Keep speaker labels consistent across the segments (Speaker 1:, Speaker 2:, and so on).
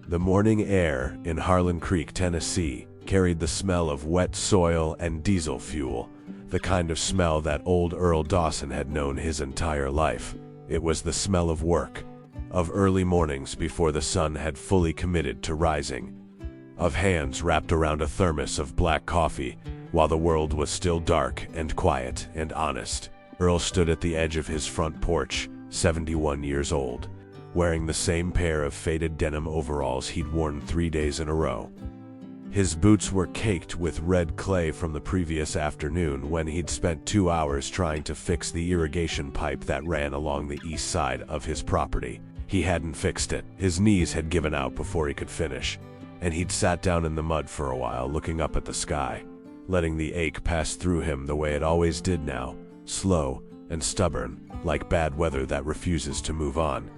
Speaker 1: The morning air in Harlan Creek, Tennessee, carried the smell of wet soil and diesel fuel, the kind of smell that old Earl Dawson had known his entire life. It was the smell of work, of early mornings before the sun had fully committed to rising, of hands wrapped around a thermos of black coffee while the world was still dark and quiet and honest. Earl stood at the edge of his front porch, 71 years old, wearing the same pair of faded denim overalls he'd worn 3 days in a row. His boots were caked with red clay from the previous afternoon when he'd spent 2 hours trying to fix the irrigation pipe that ran along the east side of his property. He hadn't fixed it. His knees had given out before he could finish, and he'd sat down in the mud for a while, looking up at the sky, letting the ache pass through him the way it always did now, slow and stubborn, like bad weather that refuses to move on.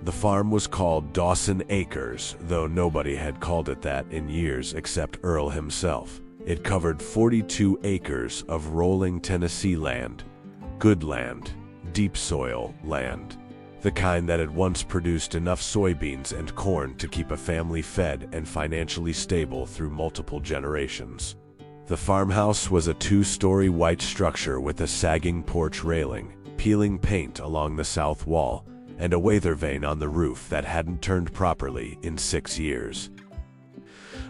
Speaker 1: The farm was called Dawson Acres, though nobody had called it that in years except Earl himself. It covered 42 acres of rolling Tennessee land, good land, deep soil land, the kind that had once produced enough soybeans and corn to keep a family fed and financially stable through multiple generations. The farmhouse was a 2-story white structure with a sagging porch railing, peeling paint along the south wall, and a weather vane on the roof that hadn't turned properly in 6 years.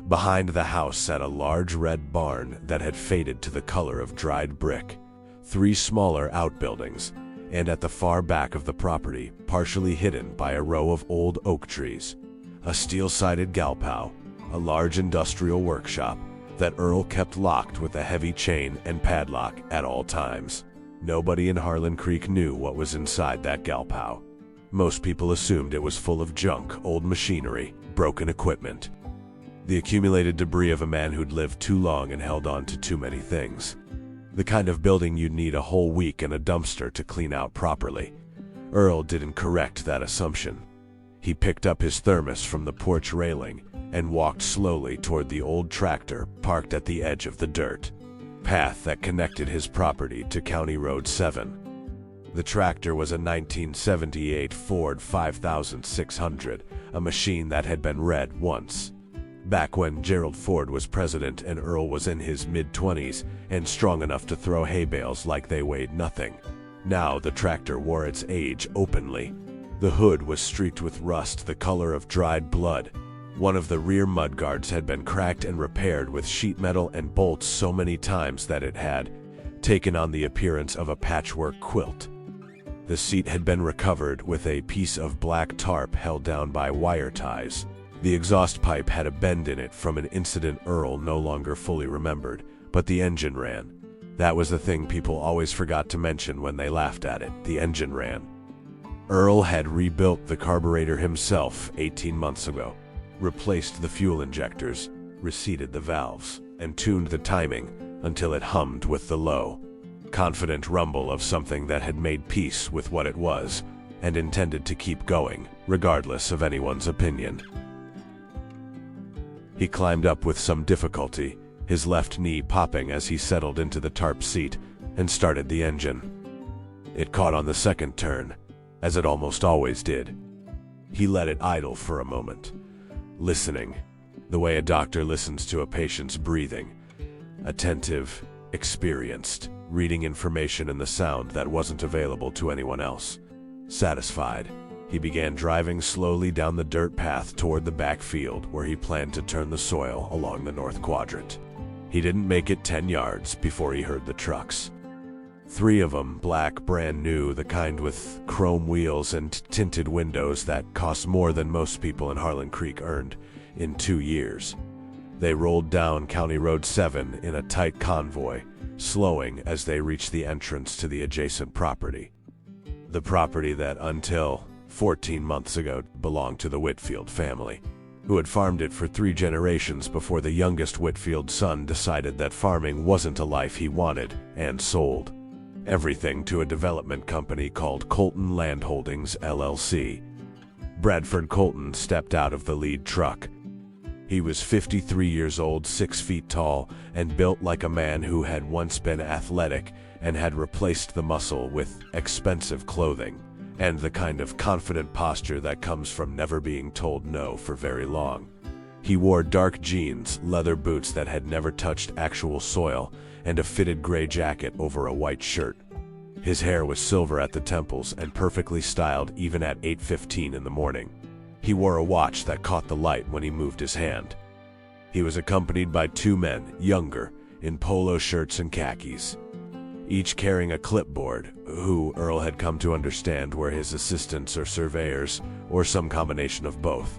Speaker 1: Behind the house sat a large red barn that had faded to the color of dried brick, 3 smaller outbuildings, and at the far back of the property, partially hidden by a row of old oak trees, a steel-sided galpow, a large industrial workshop that Earl kept locked with a heavy chain and padlock at all times. Nobody in Harlan Creek knew what was inside that galpow. Most people assumed it was full of junk, old machinery, broken equipment, the accumulated debris of a man who'd lived too long and held on to too many things. The kind of building you'd need a whole week and a dumpster to clean out properly. Earl didn't correct that assumption. He picked up his thermos from the porch railing and walked slowly toward the old tractor parked at the edge of the dirt path that connected his property to County Road 7. The tractor was a 1978 Ford 5600, a machine that had been red once, back when Gerald Ford was president and Earl was in his mid-20s and strong enough to throw hay bales like they weighed nothing. Now the tractor wore its age openly. The hood was streaked with rust the color of dried blood. One of the rear mudguards had been cracked and repaired with sheet metal and bolts so many times that it had taken on the appearance of a patchwork quilt. The seat had been recovered with a piece of black tarp held down by wire ties. The exhaust pipe had a bend in it from an incident Earl no longer fully remembered, but the engine ran. That was the thing people always forgot to mention when they laughed at it. The engine ran. Earl had rebuilt the carburetor himself 18 months ago, replaced the fuel injectors, reseated the valves, and tuned the timing until it hummed with the low, confident rumble of something that had made peace with what it was and intended to keep going, regardless of anyone's opinion. He climbed up with some difficulty, his left knee popping as he settled into the tarp seat and started the engine. It caught on the second turn, as it almost always did. He let it idle for a moment, listening, the way a doctor listens to a patient's breathing, attentive, experienced, reading information in the sound that wasn't available to anyone else. Satisfied, he began driving slowly down the dirt path toward the backfield where he planned to turn the soil along the north quadrant. He didn't make it 10 yards before he heard the trucks. 3 of them, black, brand new, the kind with chrome wheels and tinted windows that cost more than most people in Harlan Creek earned in 2 years. They rolled down County Road 7 in a tight convoy, slowing as they reached the entrance to the adjacent property. The property that until 14 months ago belonged to the Whitfield family, who had farmed it for 3 generations before the youngest Whitfield son decided that farming wasn't a life he wanted and sold everything to a development company called Colton Land Holdings, LLC. Bradford Colton stepped out of the lead truck. He was 53 years old, 6 feet tall, and built like a man who had once been athletic and had replaced the muscle with expensive clothing and the kind of confident posture that comes from never being told no for very long. He wore dark jeans, leather boots that had never touched actual soil, and a fitted gray jacket over a white shirt. His hair was silver at the temples and perfectly styled even at 8:15 in the morning. He wore a watch that caught the light when he moved his hand. He was accompanied by two men, younger, in polo shirts and khakis, each carrying a clipboard, who Earl had come to understand were his assistants or surveyors, or some combination of both.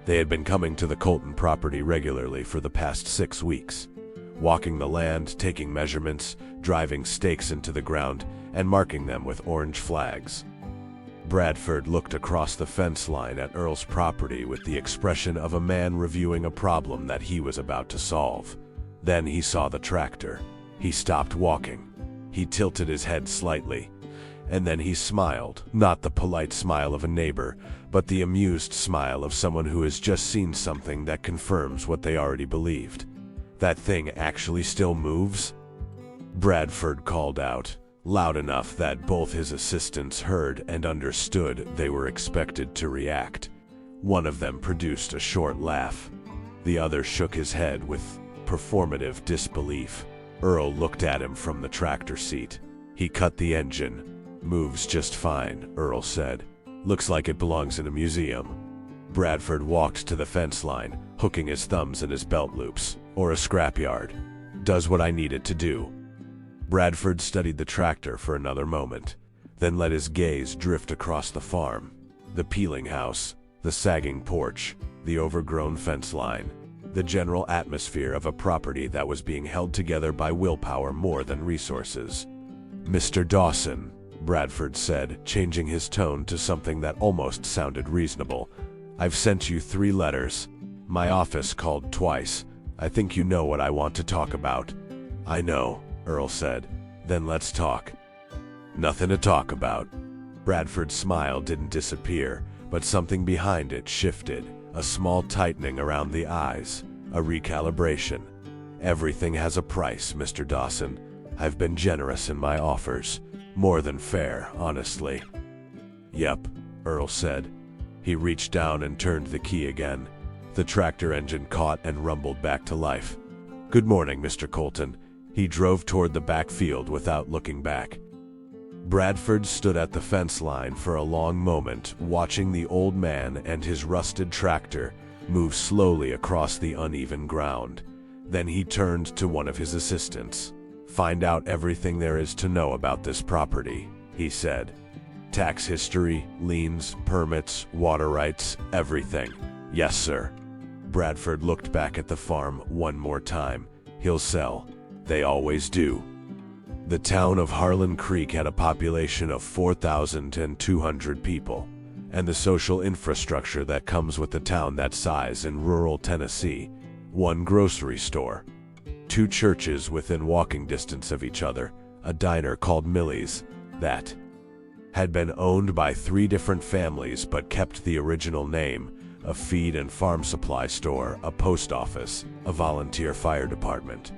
Speaker 1: They had been coming to the Colton property regularly for the past 6 weeks, walking the land, taking measurements, driving stakes into the ground, and marking them with orange flags. Bradford looked across the fence line at Earl's property with the expression of a man reviewing a problem that he was about to solve. Then he saw the tractor. He stopped walking. He tilted his head slightly, and then he smiled, not the polite smile of a neighbor, but the amused smile of someone who has just seen something that confirms what they already believed. "That thing actually still moves?" Bradford called out, loud enough that both his assistants heard and understood they were expected to react. One of them produced a short laugh. The other shook his head with performative disbelief. Earl looked at him from the tractor seat. He cut the engine. "Moves just fine," Earl said. "Looks like it belongs in a museum." Bradford walked to the fence line, hooking his thumbs in his belt loops. "Or a scrapyard. Does what I need it to do." Bradford studied the tractor for another moment, then let his gaze drift across the farm, the peeling house, the sagging porch, the overgrown fence line, the general atmosphere of a property that was being held together by willpower more than resources. "Mr. Dawson," Bradford said, changing his tone to something that almost sounded reasonable, "I've sent you 3 letters. My office called twice. I think you know what I want to talk about." "I know," Earl said. "Then let's talk." "Nothing to talk about." Bradford's smile didn't disappear, but something behind it shifted, a small tightening around the eyes, a recalibration. "Everything has a price, Mr. Dawson. I've been generous in my offers. More than fair, honestly." "Yep," Earl said. He reached down and turned the key again. The tractor engine caught and rumbled back to life. "Good morning, Mr. Colton." He drove toward the backfield without looking back. Bradford stood at the fence line for a long moment, watching the old man and his rusted tractor move slowly across the uneven ground. Then he turned to one of his assistants. "Find out everything there is to know about this property," he said. "Tax history, liens, permits, water rights, everything." "Yes, sir." Bradford looked back at the farm one more time. "He'll sell. They always do." The town of Harlan Creek had a population of 4,200 people, and the social infrastructure that comes with a town that size in rural Tennessee. 1 grocery store, 2 churches within walking distance of each other, a diner called Millie's, that had been owned by 3 different families but kept the original name, a feed and farm supply store, a post office, a volunteer fire department,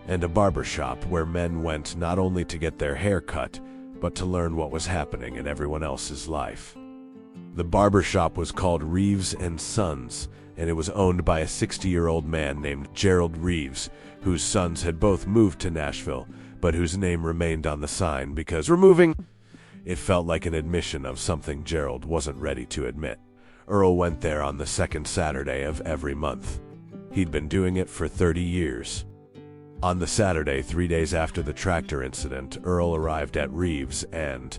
Speaker 1: and a barber shop where men went not only to get their hair cut, but to learn what was happening in everyone else's life. The barber shop was called Reeves & Sons, and it was owned by a 60-year-old man named Gerald Reeves, whose sons had both moved to Nashville, but whose name remained on the sign because removing it felt like an admission of something Gerald wasn't ready to admit. Earl went there on the 2nd Saturday of every month. He'd been doing it for 30 years. On the Saturday, 3 days after the tractor incident, Earl arrived at Reeves and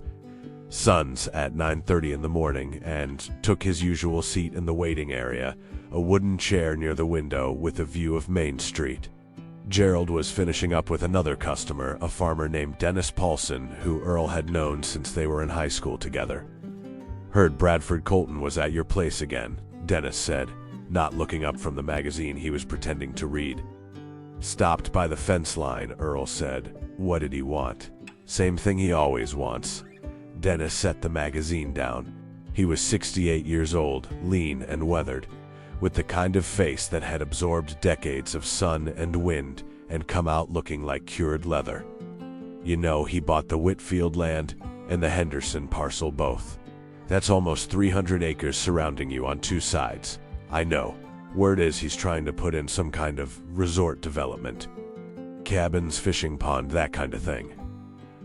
Speaker 1: Sons at 9:30 in the morning and took his usual seat in the waiting area, a wooden chair near the window with a view of Main Street. Gerald was finishing up with another customer, a farmer named Dennis Paulson, who Earl had known since they were in high school together. "Heard Bradford Colton was at your place again," Dennis said, not looking up from the magazine he was pretending to read. "Stopped by the fence line," Earl said. "What did he want?" "Same thing he always wants." Dennis set the magazine down. He was 68 years old, lean and weathered, with the kind of face that had absorbed decades of sun and wind and come out looking like cured leather. "You know, he bought the Whitfield land and the Henderson parcel both." That's almost 300 acres surrounding you on 2 sides. I know. Word is he's trying to put in some kind of resort development. Cabins, fishing pond, that kind of thing.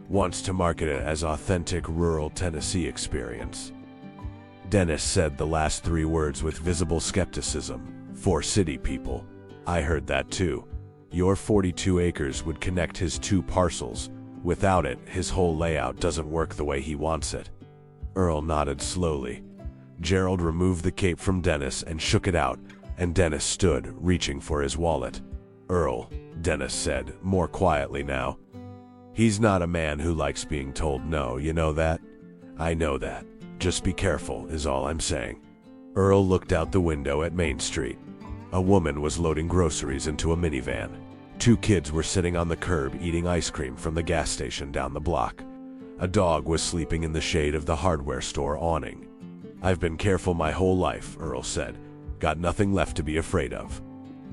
Speaker 1: Wants to market it as authentic rural Tennessee experience. Dennis said the last 3 words with visible skepticism. For city people. I heard that too. Your 42 acres would connect his 2 parcels. Without it, his whole layout doesn't work the way he wants it. Earl nodded slowly. Gerald removed the cape from Dennis and shook it out, and Dennis stood, reaching for his wallet. Earl, Dennis said, more quietly now. He's not a man who likes being told no, you know that? I know that. Just be careful, is all I'm saying. Earl looked out the window at Main Street. A woman was loading groceries into a minivan. 2 kids were sitting on the curb eating ice cream from the gas station down the block. A dog was sleeping in the shade of the hardware store awning. I've been careful my whole life, Earl said. Got nothing left to be afraid of.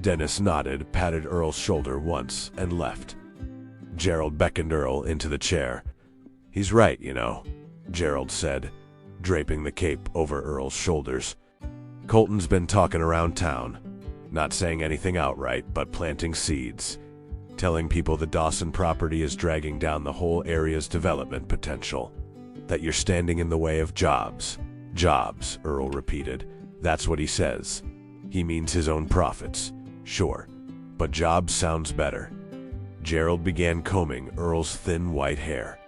Speaker 1: Dennis nodded, patted Earl's shoulder once, and left. Gerald beckoned Earl into the chair. He's right, you know, Gerald said, draping the cape over Earl's shoulders. Colton's been talking around town. Not saying anything outright, but planting seeds. Telling people the Dawson property is dragging down the whole area's development potential. That you're standing in the way of jobs. Jobs, Earl repeated. That's what he says. He means his own profits. Sure. But jobs sounds better. Gerald began combing Earl's thin white hair.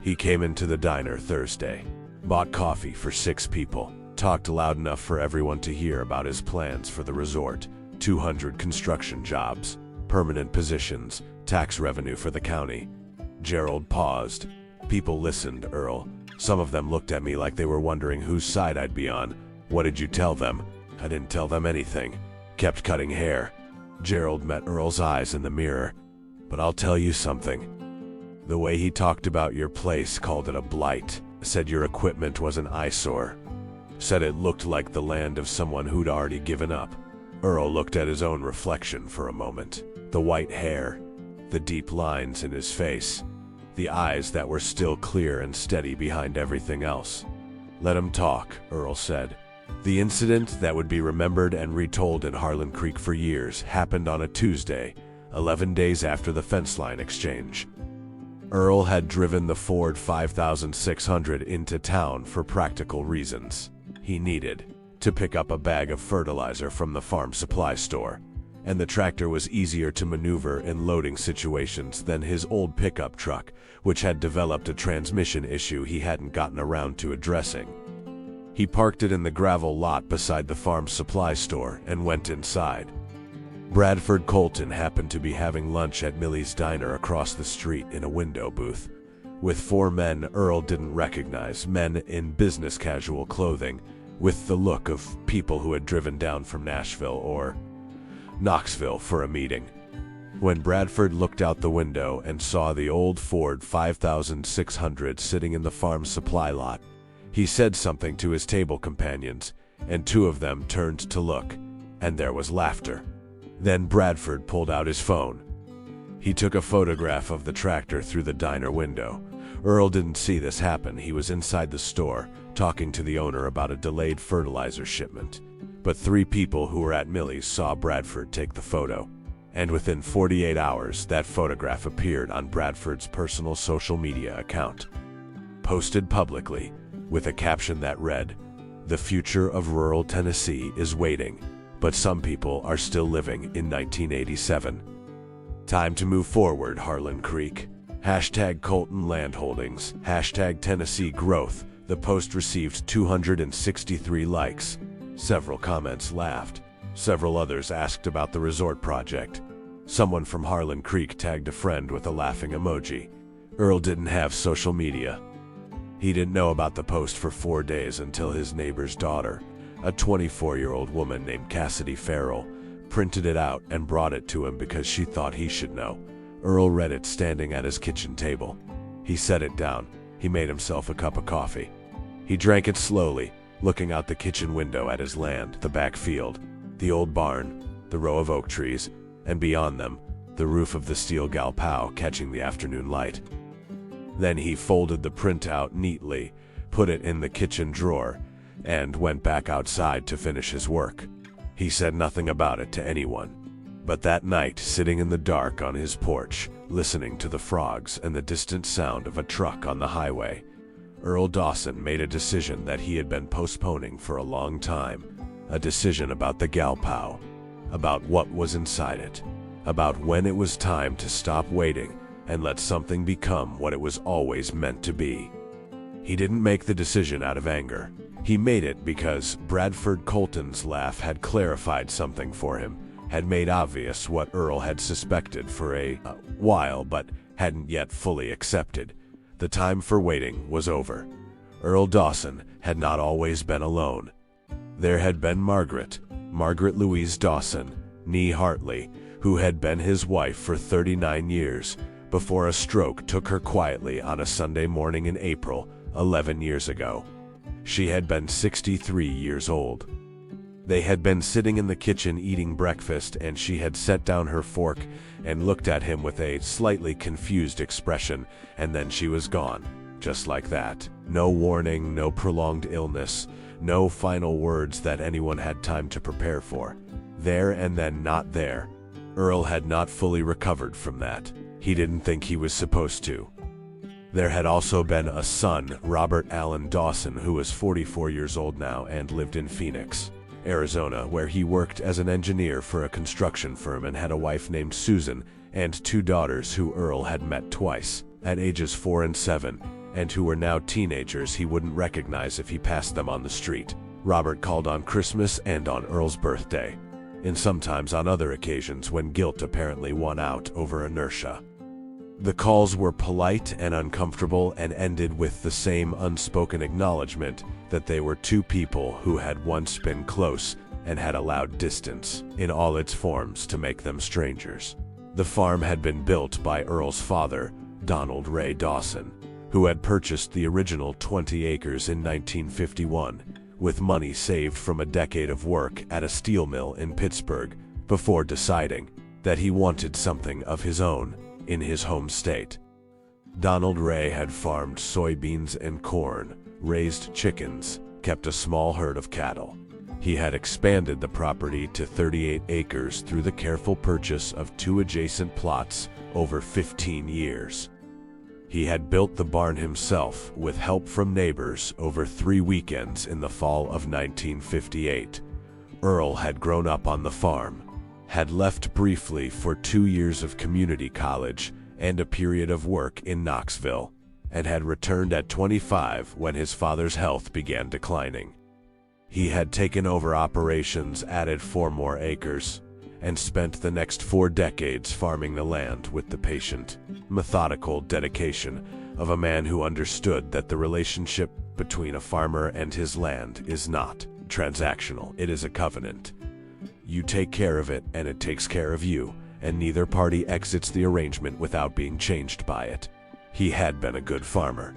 Speaker 1: He came into the diner Thursday. Bought coffee for 6 people. Talked loud enough for everyone to hear about his plans for the resort. 200 construction jobs. Permanent positions. Tax revenue for the county. Gerald paused. People listened, Earl. Some of them looked at me like they were wondering whose side I'd be on. What did you tell them? I didn't tell them anything. Kept cutting hair. Gerald met Earl's eyes in the mirror. But I'll tell you something. The way he talked about your place, called it a blight. Said your equipment was an eyesore. Said it looked like the land of someone who'd already given up. Earl looked at his own reflection for a moment. The white hair. The deep lines in his face. The eyes that were still clear and steady behind everything else. Let him talk, Earl said. The incident that would be remembered and retold in Harlan Creek for years happened on a Tuesday, 11 days after the fence line exchange. Earl had driven the Ford 5600 into town for practical reasons. He needed to pick up a bag of fertilizer from the farm supply store, and the tractor was easier to maneuver in loading situations than his old pickup truck, which had developed a transmission issue he hadn't gotten around to addressing. He parked it in the gravel lot beside the farm supply store and went inside. Bradford Colton happened to be having lunch at Millie's Diner across the street in a window booth, with 4 men Earl didn't recognize, men in business casual clothing, with the look of people who had driven down from Nashville or Knoxville for a meeting. When Bradford looked out the window and saw the old Ford 5600 sitting in the farm supply lot, he said something to his table companions, and 2 of them turned to look, and there was laughter. Then Bradford pulled out his phone. He took a photograph of the tractor through the diner window. Earl didn't see this happen. He was inside the store, talking to the owner about a delayed fertilizer shipment. But 3 people who were at Millie's saw Bradford take the photo. And within 48 hours, that photograph appeared on Bradford's personal social media account. Posted publicly, with a caption that read, "The future of rural Tennessee is waiting, but some people are still living in 1987. Time to move forward, Harlan Creek. Hashtag Colton Land Holdings. Hashtag Tennessee Growth." The post received 263 likes. Several comments laughed. Several others asked about the resort project. Someone from Harlan Creek tagged a friend with a laughing emoji. Earl didn't have social media. He didn't know about the post for 4 days until his neighbor's daughter, a 24-year-old woman named Cassidy Farrell, printed it out and brought it to him because she thought he should know. Earl read it standing at his kitchen table. He set it down. He made himself a cup of coffee. He drank it slowly, looking out the kitchen window at his land, the back field, the old barn, the row of oak trees, and beyond them, the roof of the steel galpao catching the afternoon light. Then he folded the printout neatly, put it in the kitchen drawer, and went back outside to finish his work. He said nothing about it to anyone. But that night, sitting in the dark on his porch, listening to the frogs and the distant sound of a truck on the highway, Earl Dawson made a decision that he had been postponing for a long time. A decision about the Galpao, about what was inside it, about when it was time to stop waiting and let something become what it was always meant to be. He didn't make the decision out of anger. He made it because Bradford Colton's laugh had clarified something for him, had made obvious what Earl had suspected for a while but hadn't yet fully accepted. The time for waiting was over. Earl Dawson had not always been alone. There had been Margaret Louise Dawson, née Hartley, who had been his wife for 39 years, before a stroke took her quietly on a Sunday morning in April, 11 years ago. She had been 63 years old. They had been sitting in the kitchen eating breakfast, and she had set down her fork and looked at him with a slightly confused expression, and then she was gone, just like that. No warning, no prolonged illness, no final words that anyone had time to prepare for. There and then not there. Earl had not fully recovered from that. He didn't think he was supposed to. There had also been a son, Robert Allen Dawson, who was 44 years old now and lived in Phoenix, Arizona, where he worked as an engineer for a construction firm and had a wife named Susan and 2 daughters who Earl had met twice, at ages 4 and 7, and who were now teenagers he wouldn't recognize if he passed them on the street. Robert called on Christmas and on Earl's birthday, and sometimes on other occasions when guilt apparently won out over inertia. The calls were polite and uncomfortable and ended with the same unspoken acknowledgement that they were 2 people who had once been close and had allowed distance, in all its forms, to make them strangers. The farm had been built by Earl's father, Donald Ray Dawson, who had purchased the original 20 acres in 1951, with money saved from a decade of work at a steel mill in Pittsburgh, before deciding that he wanted something of his own in his home state. Donald Ray had farmed soybeans and corn, raised chickens, kept a small herd of cattle. He had expanded the property to 38 acres through the careful purchase of 2 adjacent plots over 15 years. He had built the barn himself with help from neighbors over 3 weekends in the fall of 1958. Earl had grown up on the farm, had left briefly for 2 years of community college and a period of work in Knoxville, and had returned at 25 when his father's health began declining. He had taken over operations, added 4 more acres, and spent the next 4 decades farming the land with the patient, methodical dedication of a man who understood that the relationship between a farmer and his land is not transactional, it is a covenant. You take care of it and it takes care of you, and neither party exits the arrangement without being changed by it. He had been a good farmer.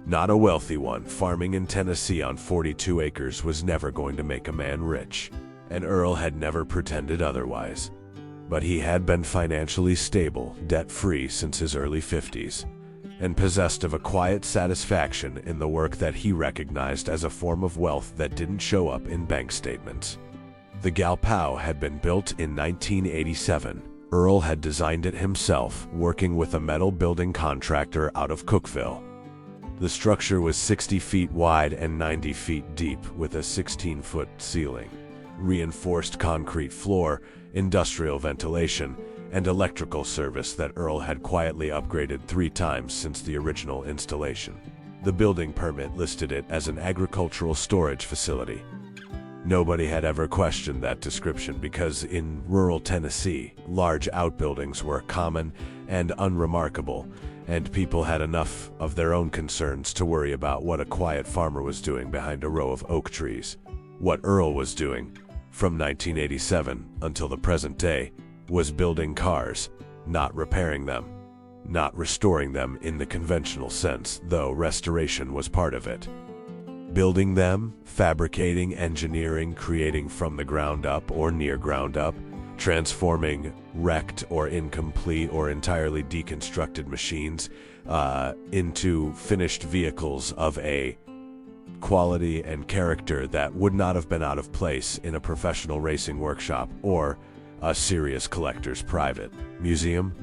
Speaker 1: Not a wealthy one. Farming in Tennessee on 42 acres was never going to make a man rich, and Earl had never pretended otherwise. But he had been financially stable, debt-free since his early 50s, and possessed of a quiet satisfaction in the work that he recognized as a form of wealth that didn't show up in bank statements. The Galpao had been built in 1987. Earl had designed it himself, working with a metal building contractor out of Cookeville. The structure was 60 feet wide and 90 feet deep, with a 16-foot ceiling, reinforced concrete floor, industrial ventilation, and electrical service that Earl had quietly upgraded 3 times since the original installation. The building permit listed it as an agricultural storage facility. Nobody had ever questioned that description because in rural Tennessee, large outbuildings were common and unremarkable, and people had enough of their own concerns to worry about what a quiet farmer was doing behind a row of oak trees. What Earl was doing, from 1987 until the present day, was building cars, not repairing them, not restoring them in the conventional sense, though restoration was part of it. Building them, fabricating, engineering, creating from the ground up or near ground up, transforming wrecked or incomplete or entirely deconstructed machines into finished vehicles of a quality and character that would not have been out of place in a professional racing workshop or a serious collector's private museum.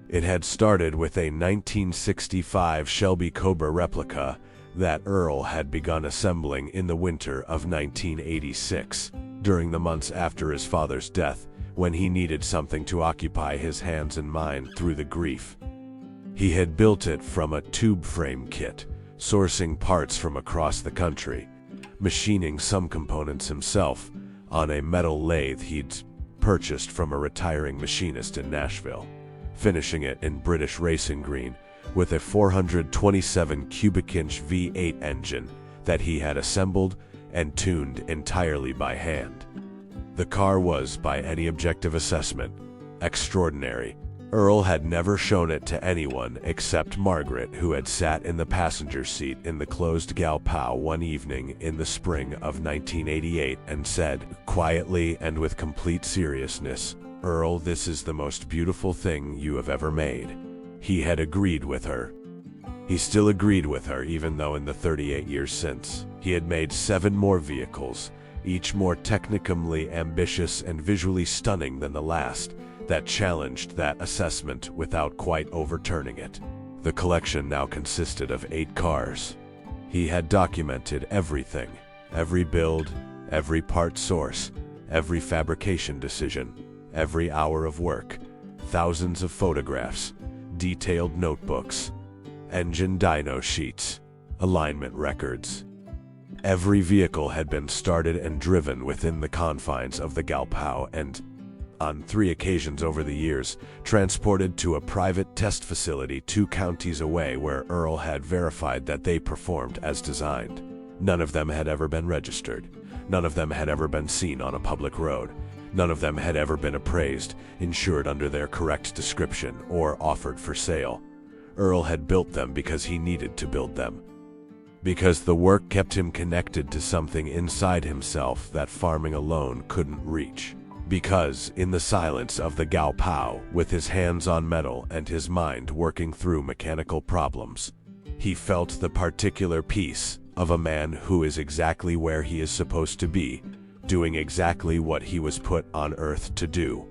Speaker 1: It had started with a 1965 Shelby Cobra replica that Earl had begun assembling in the winter of 1986, during the months after his father's death, when he needed something to occupy his hands and mind through the grief. He had built it from a tube frame kit, sourcing parts from across the country, machining some components himself on a metal lathe he'd purchased from a retiring machinist in Nashville, finishing it in British racing green with a 427 cubic inch V8 engine that he had assembled and tuned entirely by hand. The car was, by any objective assessment, extraordinary. Earl had never shown it to anyone except Margaret, who had sat in the passenger seat in the closed Galpao one evening in the spring of 1988 and said, quietly and with complete seriousness, "Earl, this is the most beautiful thing you have ever made." He had agreed with her. He still agreed with her, even though in the 38 years since, he had made 7 more vehicles, each more technically ambitious and visually stunning than the last, that challenged that assessment without quite overturning it. The collection now consisted of 8 cars. He had documented everything, every build, every part source, every fabrication decision, every hour of work, thousands of photographs, detailed notebooks, engine dyno sheets, alignment records. Every vehicle had been started and driven within the confines of the Galpao and, on 3 occasions over the years, transported to a private test facility 2 counties away where Earl had verified that they performed as designed. None of them had ever been registered. None of them had ever been seen on a public road. None of them had ever been appraised, insured under their correct description, or offered for sale. Earl had built them because he needed to build them. Because the work kept him connected to something inside himself that farming alone couldn't reach. Because, in the silence of the Galpao, with his hands on metal and his mind working through mechanical problems, he felt the particular peace of a man who is exactly where he is supposed to be, doing exactly what he was put on earth to do.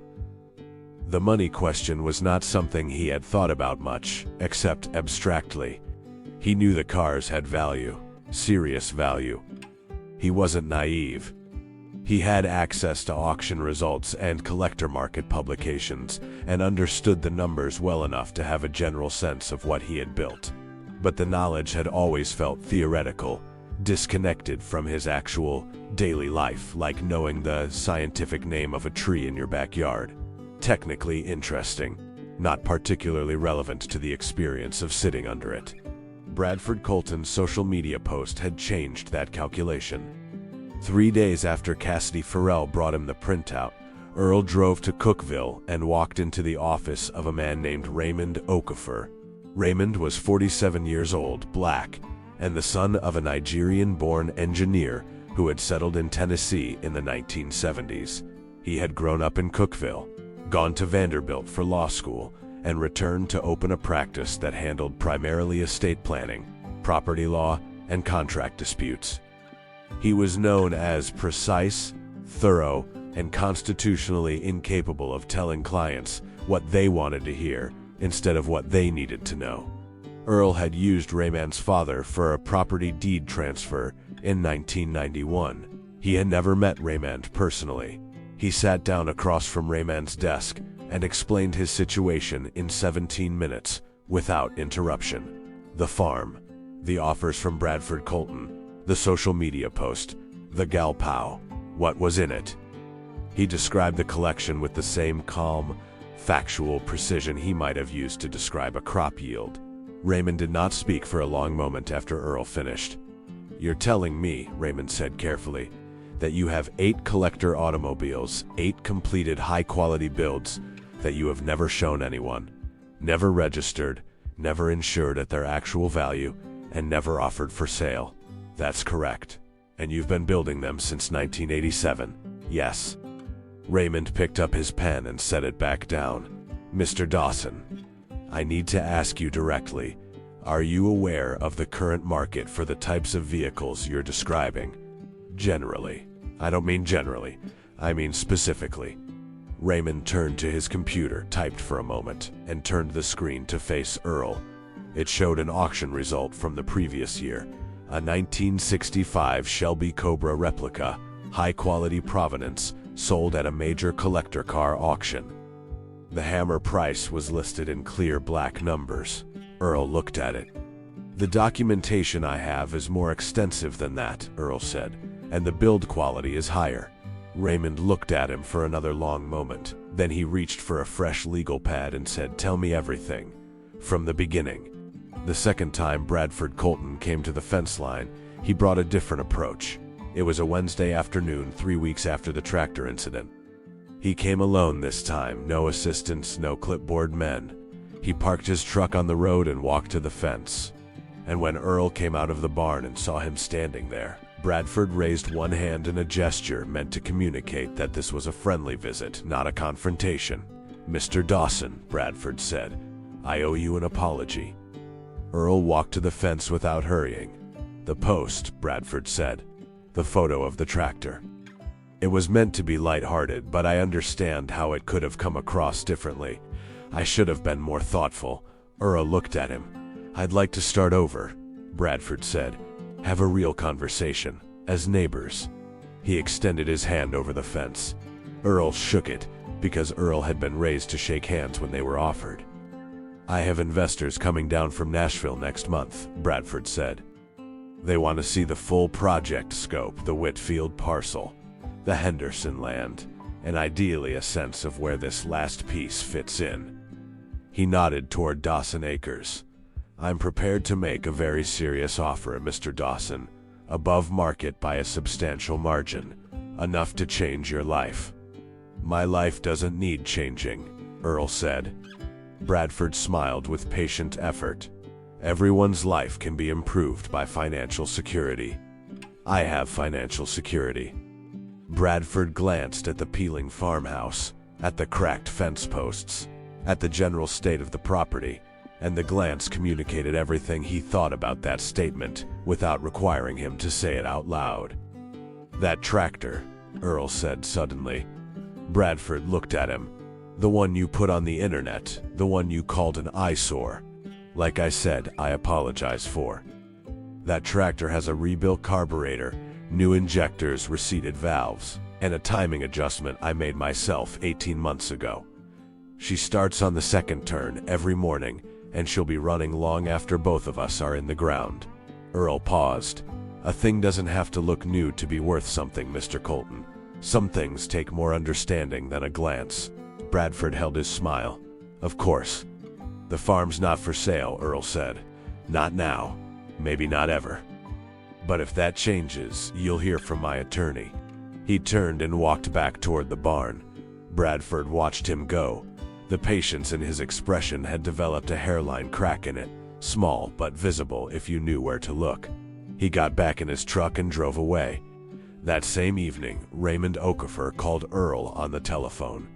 Speaker 1: The money question was not something he had thought about much, except abstractly. He knew the cars had value, serious value. He wasn't naive. He had access to auction results and collector market publications, and understood the numbers well enough to have a general sense of what he had built. But the knowledge had always felt theoretical, disconnected from his actual daily life, like knowing the scientific name of a tree in your backyard. Technically interesting, not particularly relevant to the experience of sitting under it. Bradford Colton's social media post had changed that calculation. 3 days after Cassidy Farrell brought him the printout, Earl drove to Cookeville and walked into the office of a man named Raymond Okafor. Raymond was 47 years old, black, and the son of a Nigerian-born engineer who had settled in Tennessee in the 1970s. He had grown up in Cookeville, gone to Vanderbilt for law school, and returned to open a practice that handled primarily estate planning, property law, and contract disputes. He was known as precise, thorough, and constitutionally incapable of telling clients what they wanted to hear instead of what they needed to know. Earl had used Raymond's father for a property deed transfer in 1991. He had never met Raymond personally. He sat down across from Raymond's desk and explained his situation in 17 minutes, without interruption. The farm, the offers from Bradford Colton, the social media post, the Galpao, what was in it. He described the collection with the same calm, factual precision he might have used to describe a crop yield. Raymond did not speak for a long moment after Earl finished. "You're telling me," Raymond said carefully, "that you have 8 collector automobiles, 8 completed high-quality builds that you have never shown anyone, never registered, never insured at their actual value, and never offered for sale." "That's correct. And you've been building them since 1987. Yes." Raymond picked up his pen and set it back down. "Mr. Dawson, I need to ask you directly, Are you aware of the current market for the types of vehicles you're describing? Generally. I don't mean generally. I mean specifically. Raymond turned to his computer, typed for a moment, and turned the screen to face Earl. It showed an auction result from the previous year. A 1965 Shelby Cobra replica, high-quality provenance, sold at a major collector car auction. The Hammer price was listed in clear black numbers. Earl looked at it. The documentation I have is more extensive than that, Earl said, and the build quality is higher. Raymond looked at him for another long moment. Then he reached for a fresh legal pad and said, "Tell me everything. From the beginning." The second time Bradford Colton came to the fence line, he brought a different approach. It was a Wednesday afternoon, 3 weeks after the tractor incident. He came alone this time, no assistants, no clipboard men. He parked his truck on the road and walked to the fence. And when Earl came out of the barn and saw him standing there, Bradford raised one hand in a gesture meant to communicate that this was a friendly visit, not a confrontation. "Mr. Dawson," Bradford said, "I owe you an apology." Earl walked to the fence without hurrying. "The post," Bradford said. "The photo of the tractor. It was meant to be lighthearted, but I understand how it could have come across differently. I should have been more thoughtful." Earl looked at him. "I'd like to start over," Bradford said. "Have a real conversation, as neighbors." He extended his hand over the fence. Earl shook it, because Earl had been raised to shake hands when they were offered. "I have investors coming down from Nashville next month," Bradford said. "They want to see the full project scope, the Whitfield parcel, the Henderson land, and ideally a sense of where this last piece fits in." He nodded toward Dawson Acres. "I'm prepared to make a very serious offer, Mr. Dawson, above market by a substantial margin, enough to change your life." "My life doesn't need changing," Earl said. Bradford smiled with patient effort. "Everyone's life can be improved by financial security. I have financial security." Bradford glanced at the peeling farmhouse, at the cracked fence posts, at the general state of the property, and the glance communicated everything he thought about that statement without requiring him to say it out loud. "That tractor," Earl said suddenly. Bradford looked at him. "The one you put on the internet, the one you called an eyesore. Like I said, I apologize for. That tractor has a rebuilt carburetor, new injectors, reseated valves, and a timing adjustment I made myself 18 months ago. She starts on the second turn every morning, and she'll be running long after both of us are in the ground." Earl paused. "A thing doesn't have to look new to be worth something, Mr. Colton. Some things take more understanding than a glance." Bradford held his smile. "Of course. The farm's not for sale," Earl said. "Not now. Maybe not ever. But if that changes, you'll hear from my attorney." He turned and walked back toward the barn. Bradford watched him go. The patience in his expression had developed a hairline crack in it, small but visible if you knew where to look. He got back in his truck and drove away. That same evening, Raymond Okafor called Earl on the telephone.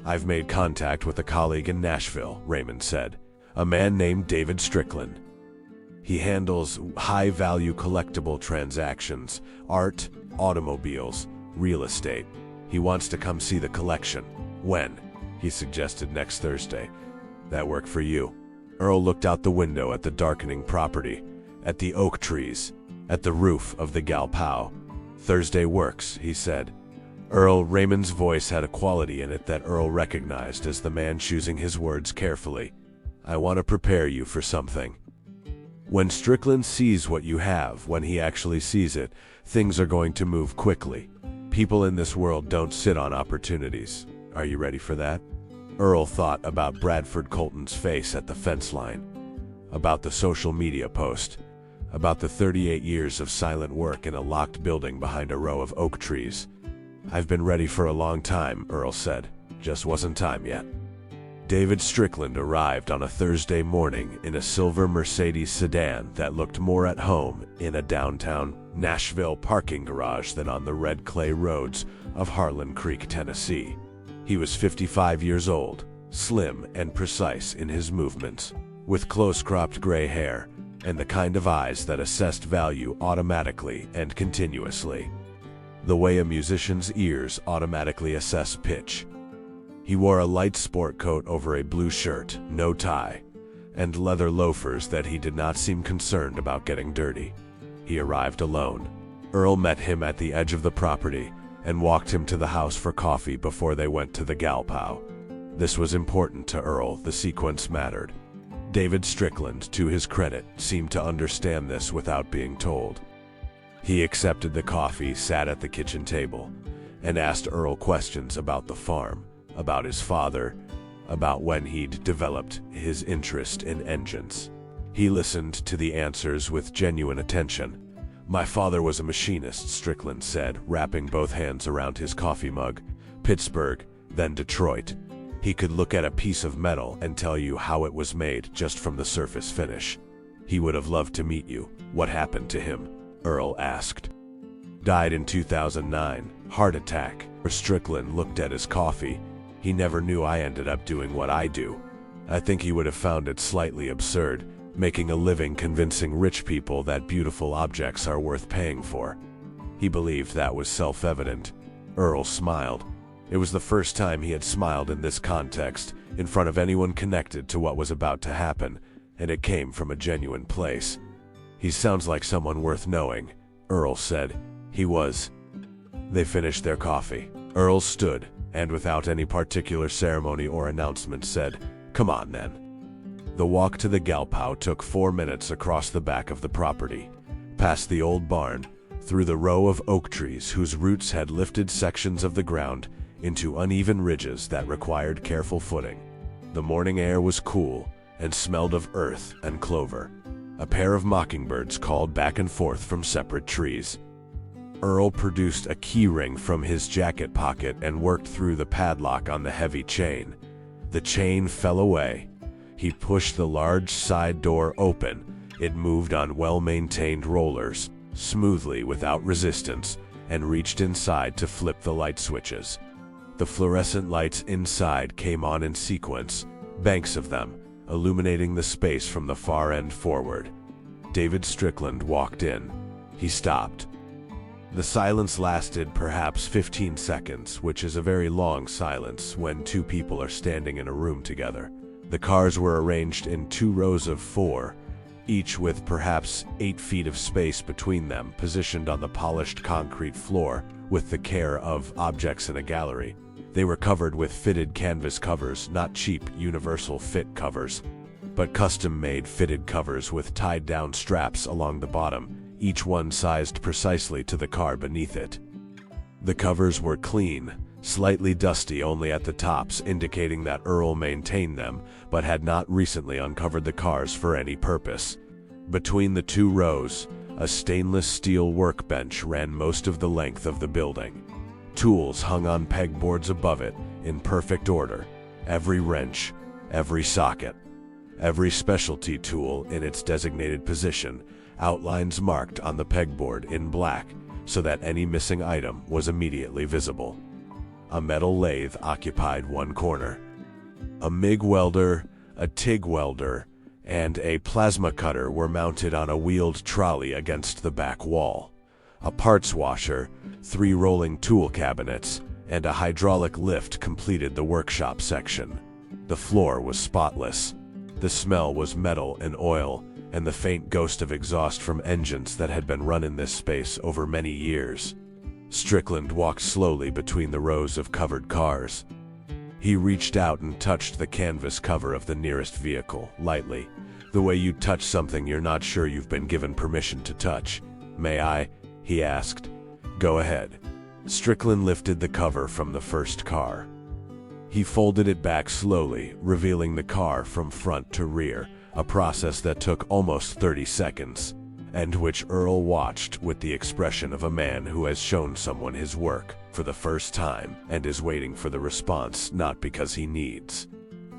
Speaker 1: "I've made contact with a colleague in Nashville," Raymond said. "A man named David Strickland. He handles high-value collectible transactions, art, automobiles, real estate. He wants to come see the collection." "When?" He suggested next Thursday. "That work for you?" Earl looked out the window at the darkening property, at the oak trees, at the roof of the Galpao. "Thursday works," he said. Raymond's voice had a quality in it that Earl recognized as the man choosing his words carefully. "I want to prepare you for something. When Strickland sees what you have, when he actually sees it, things are going to move quickly. People in this world don't sit on opportunities. Are you ready for that?" Earl thought about Bradford Colton's face at the fence line, about the social media post, about the 38 years of silent work in a locked building behind a row of oak trees. "I've been ready for a long time," Earl said. "Just wasn't time yet." David Strickland arrived on a Thursday morning in a silver Mercedes sedan that looked more at home in a downtown Nashville parking garage than on the red clay roads of Harlan Creek, Tennessee. He was 55 years old, slim and precise in his movements. with close-cropped gray hair, and the kind of eyes that assessed value automatically and continuously. The way a musician's ears automatically assess pitch. He wore a light sport coat over a blue shirt, no tie, and leather loafers that he did not seem concerned about getting dirty. He arrived alone. Earl met him at the edge of the property and walked him to the house for coffee before they went to the Galpow. This was important to Earl, the sequence mattered. David Strickland, to his credit, seemed to understand this without being told. He accepted the coffee, sat at the kitchen table, and asked Earl questions about the farm, about his father, about when he'd developed his interest in engines. He listened to the answers with genuine attention. "My father was a machinist," Strickland said, wrapping both hands around his coffee mug. "Pittsburgh, then Detroit. He could look at a piece of metal and tell you how it was made just from the surface finish. He would have loved to meet you." "What happened to him?" Earl asked. "Died in 2009, heart attack." Strickland looked at his coffee. "He never knew I ended up doing what I do. I think he would have found it slightly absurd, making a living convincing rich people that beautiful objects are worth paying for. He believed that was self-evident." Earl smiled. It was the first time he had smiled in this context, in front of anyone connected to what was about to happen, and it came from a genuine place. "He sounds like someone worth knowing," Earl said. "He was." They finished their coffee. Earl stood, and without any particular ceremony or announcement said, "Come on then." The walk to the Galpow took 4 minutes across the back of the property, past the old barn, through the row of oak trees whose roots had lifted sections of the ground into uneven ridges that required careful footing. The morning air was cool and smelled of earth and clover. A pair of mockingbirds called back and forth from separate trees. Earl produced a key ring from his jacket pocket and worked through the padlock on the heavy chain. The chain fell away. He pushed the large side door open. It moved on well-maintained rollers, smoothly without resistance, and reached inside to flip the light switches. The fluorescent lights inside came on in sequence, banks of them, illuminating the space from the far end forward. David Strickland walked in. He stopped. The silence lasted perhaps 15 seconds, which is a very long silence when two people are standing in a room together. The cars were arranged in 2 rows of 4, each with perhaps 8 feet of space between them, positioned on the polished concrete floor with the care of objects in a gallery. They were covered with fitted canvas covers, not cheap universal fit covers, but custom-made fitted covers with tied-down straps along the bottom, each one sized precisely to the car beneath it. The covers were clean, slightly dusty only at the tops, indicating that Earl maintained them, but had not recently uncovered the cars for any purpose. Between the 2 rows, a stainless steel workbench ran most of the length of the building. Tools hung on pegboards above it, in perfect order, every wrench, every socket, every specialty tool in its designated position, outlines marked on the pegboard in black, so that any missing item was immediately visible. A metal lathe occupied one corner. A MIG welder, a TIG welder, and a plasma cutter were mounted on a wheeled trolley against the back wall. A parts washer, 3 rolling tool cabinets, and a hydraulic lift completed the workshop section. The floor was spotless. The smell was metal and oil, and the faint ghost of exhaust from engines that had been run in this space over many years. Strickland walked slowly between the rows of covered cars. He reached out and touched the canvas cover of the nearest vehicle, lightly, the way you touch something you're not sure you've been given permission to touch. "May I?" he asked. "Go ahead." Strickland lifted the cover from the first car. He folded it back slowly, revealing the car from front to rear, a process that took almost 30 seconds, and which Earl watched with the expression of a man who has shown someone his work for the first time and is waiting for the response, not because he needs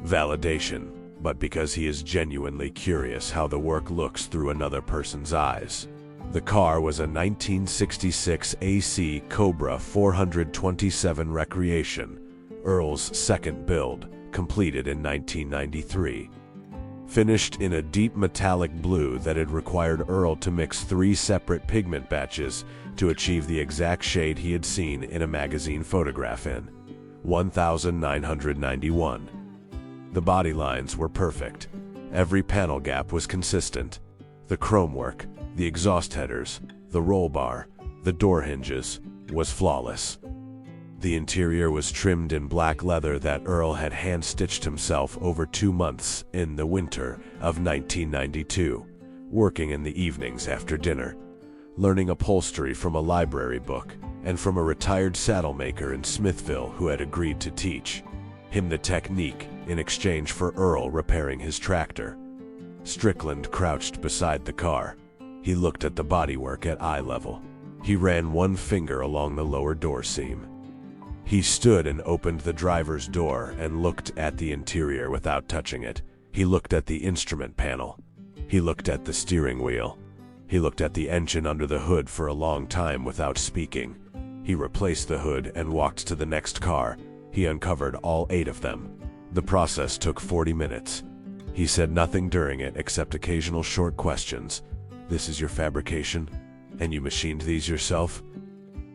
Speaker 1: validation, but because he is genuinely curious how the work looks through another person's eyes. The car was a 1966 AC Cobra 427 Recreation, Earl's second build, completed in 1993. finished in a deep metallic blue that had required Earl to mix 3 separate pigment batches to achieve the exact shade he had seen in a magazine photograph in 1991. The body lines were perfect. Every panel gap was consistent. The chrome work, the exhaust headers, the roll bar, the door hinges was flawless. The interior was trimmed in black leather that Earl had hand-stitched himself over 2 months in the winter of 1992, working in the evenings after dinner, learning upholstery from a library book and from a retired saddle maker in Smithville who had agreed to teach him the technique in exchange for Earl repairing his tractor. Strickland crouched beside the car. He looked at the bodywork at eye level. He ran one finger along the lower door seam. He stood and opened the driver's door and looked at the interior without touching it. He looked at the instrument panel. He looked at the steering wheel. He looked at the engine under the hood for a long time without speaking. He replaced the hood and walked to the next car. He uncovered all 8 of them. The process took 40 minutes. He said nothing during it except occasional short questions. "This is your fabrication? And you machined these yourself?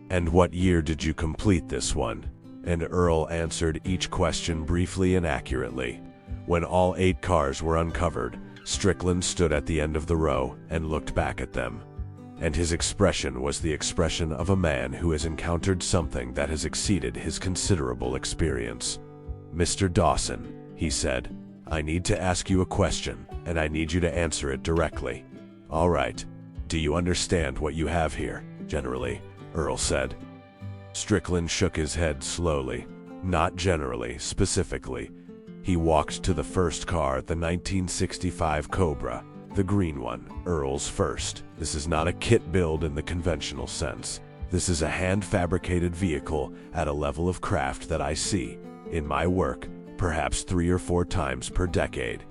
Speaker 1: And what year did you complete this one?" And Earl answered each question briefly and accurately. When all 8 cars were uncovered, Strickland stood at the end of the row and looked back at them. And his expression was the expression of a man who has encountered something that has exceeded his considerable experience. "Mr. Dawson," he said, "I need to ask you a question, and I need you to answer it directly." "All right. Do you understand what you have here?" "Generally," Earl said. Strickland shook his head slowly. "Not generally, specifically." He walked to the first car, the 1965 Cobra, the green one, Earl's first. "This is not a kit build in the conventional sense. This is a hand-fabricated vehicle at a level of craft that I see, in my work, perhaps 3 or 4 times per decade.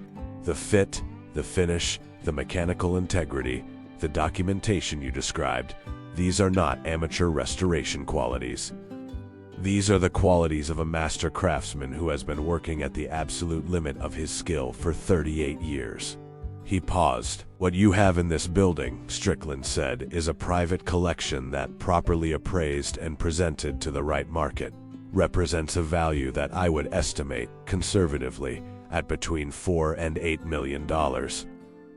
Speaker 1: The fit, the finish, the mechanical integrity, the documentation you described, these are not amateur restoration qualities. These are the qualities of a master craftsman who has been working at the absolute limit of his skill for 38 years. He paused. "What you have in this building," Strickland said, "is a private collection that, properly appraised and presented to the right market, represents a value that I would estimate, conservatively, at between $4 and $8 million.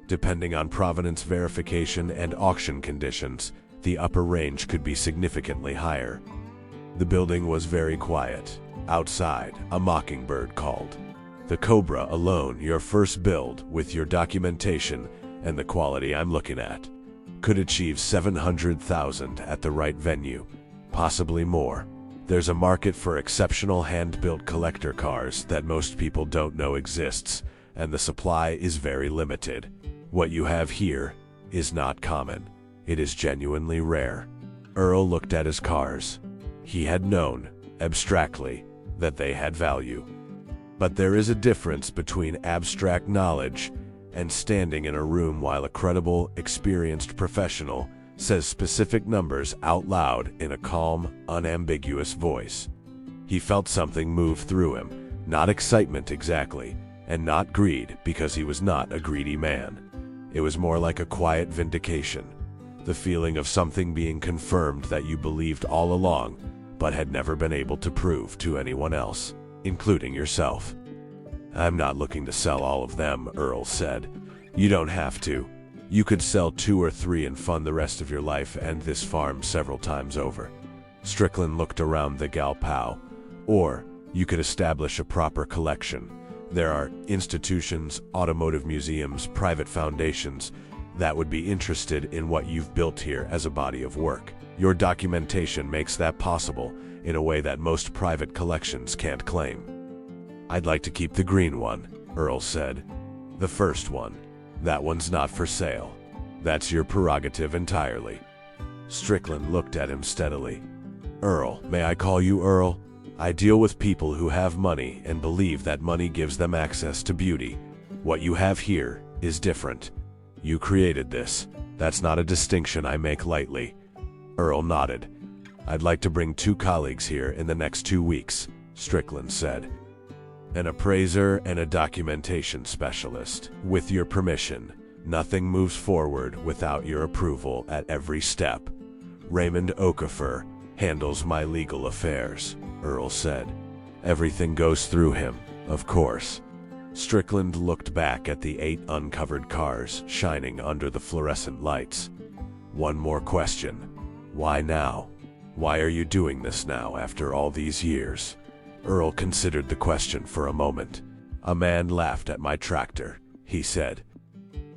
Speaker 1: Depending on provenance verification and auction conditions, the upper range could be significantly higher." The building was very quiet. Outside, a mockingbird called. "The Cobra alone, your first build, with your documentation and the quality I'm looking at, could achieve $700,000 at the right venue, possibly more. There's a market for exceptional hand-built collector cars that most people don't know exists, and the supply is very limited. What you have here is not common. It is genuinely rare." Earl looked at his cars. He had known, abstractly, that they had value. But there is a difference between abstract knowledge and standing in a room while a credible, experienced professional says specific numbers out loud in a calm, unambiguous voice. He felt something move through him, not excitement exactly, and not greed, because he was not a greedy man. It was more like a quiet vindication, the feeling of something being confirmed that you believed all along, but had never been able to prove to anyone else, including yourself. "I'm not looking to sell all of them," Earl said. "You don't have to. You could sell 2 or 3 and fund the rest of your life and this farm several times over." Strickland looked around the galpao. "Or you could establish a proper collection. There are institutions, automotive museums, private foundations that would be interested in what you've built here as a body of work. Your documentation makes that possible in a way that most private collections can't claim." "I'd like to keep the green one," Earl said. "The first one. That one's not for sale. That's your prerogative entirely." Strickland looked at him steadily. "Earl, may I call you Earl? I deal with people who have money and believe that money gives them access to beauty. What you have here is different. You created this. That's not a distinction I make lightly." Earl nodded. "I'd like to bring 2 colleagues here in the next 2 weeks," Strickland said. An appraiser and a documentation specialist. With your permission, nothing moves forward without your approval at every step. Raymond Okafor handles my legal affairs, Earl said. Everything goes through him, of course. Strickland looked back at the 8 uncovered cars shining under the fluorescent lights. One more question. Why now? Why are you doing this now after all these years? Earl considered the question for a moment. A man laughed at my tractor, he said.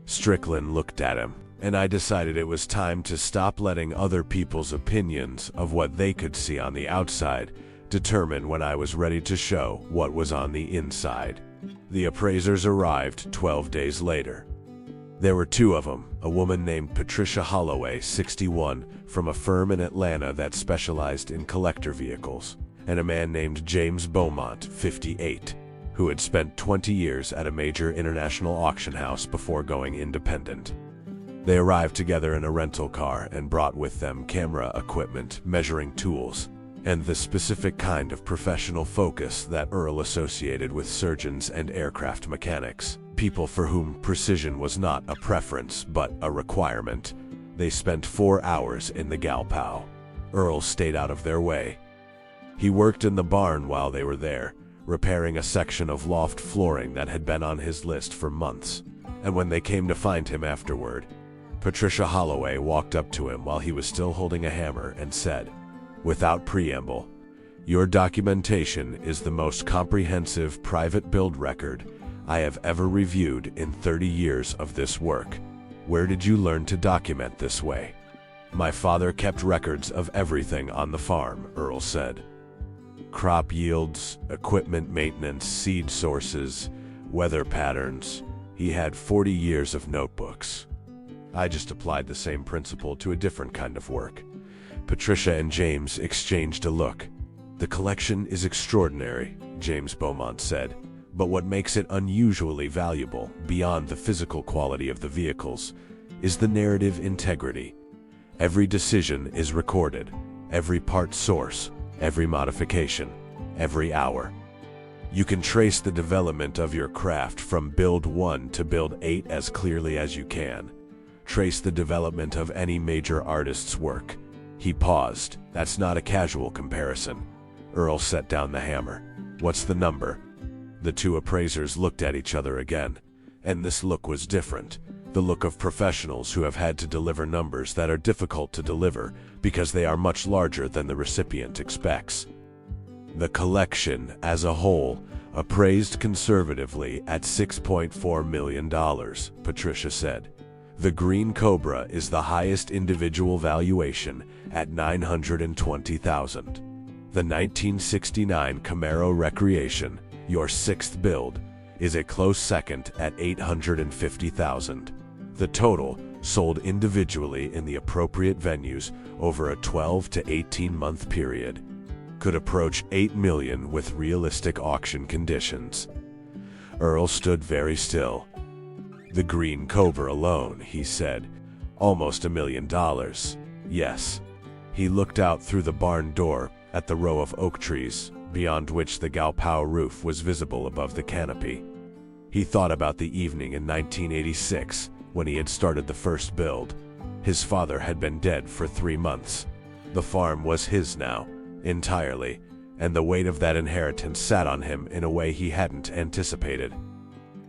Speaker 1: Strickland looked at him, and I decided it was time to stop letting other people's opinions of what they could see on the outside determine when I was ready to show what was on the inside. The appraisers arrived 12 days later. There were 2 of them, a woman named Patricia Holloway, 61, from a firm in Atlanta that specialized in collector vehicles, and a man named James Beaumont, 58, who had spent 20 years at a major international auction house before going independent. They arrived together in a rental car and brought with them camera equipment, measuring tools, and the specific kind of professional focus that Earl associated with surgeons and aircraft mechanics, people for whom precision was not a preference but a requirement. They spent 4 hours in the Galpao. Earl stayed out of their way. He worked in the barn while they were there, repairing a section of loft flooring that had been on his list for months. And when they came to find him afterward, Patricia Holloway walked up to him while he was still holding a hammer and said, without preamble, "Your documentation is the most comprehensive private build record I have ever reviewed in 30 years of this work. Where did you learn to document this way?" "My father kept records of everything on the farm," Earl said. "Crop yields, equipment maintenance, seed sources, weather patterns. He had 40 years of notebooks. I just applied the same principle to a different kind of work." Patricia and James exchanged a look. "The collection is extraordinary," James Beaumont said, "but what makes it unusually valuable, beyond the physical quality of the vehicles, is the narrative integrity. Every decision is recorded, every part source, every modification, every hour. You can trace the development of your craft from build 1 to build 8 as clearly as you can. Trace the development of any major artist's work." He paused. "That's not a casual comparison." Earl set down the hammer. "What's the number?" The 2 appraisers looked at each other again, and this look was different. The look of professionals who have had to deliver numbers that are difficult to deliver because they are much larger than the recipient expects. "The collection, as a whole, appraised conservatively at $6.4 million, Patricia said. "The Green Cobra is the highest individual valuation at $920,000. The 1969 Camaro Recreation, your 6th build, is a close second at $850,000. The total, sold individually in the appropriate venues over a 12 to 18-month period, could approach $8 million with realistic auction conditions." Earl stood very still. "The Green Cobra alone," he said, "almost $1 million. Yes." He looked out through the barn door at the row of oak trees, beyond which the Galpao roof was visible above the canopy. He thought about the evening in 1986 when he had started the first build. His father had been dead for 3 months. The farm was his now, entirely, and the weight of that inheritance sat on him in a way he hadn't anticipated.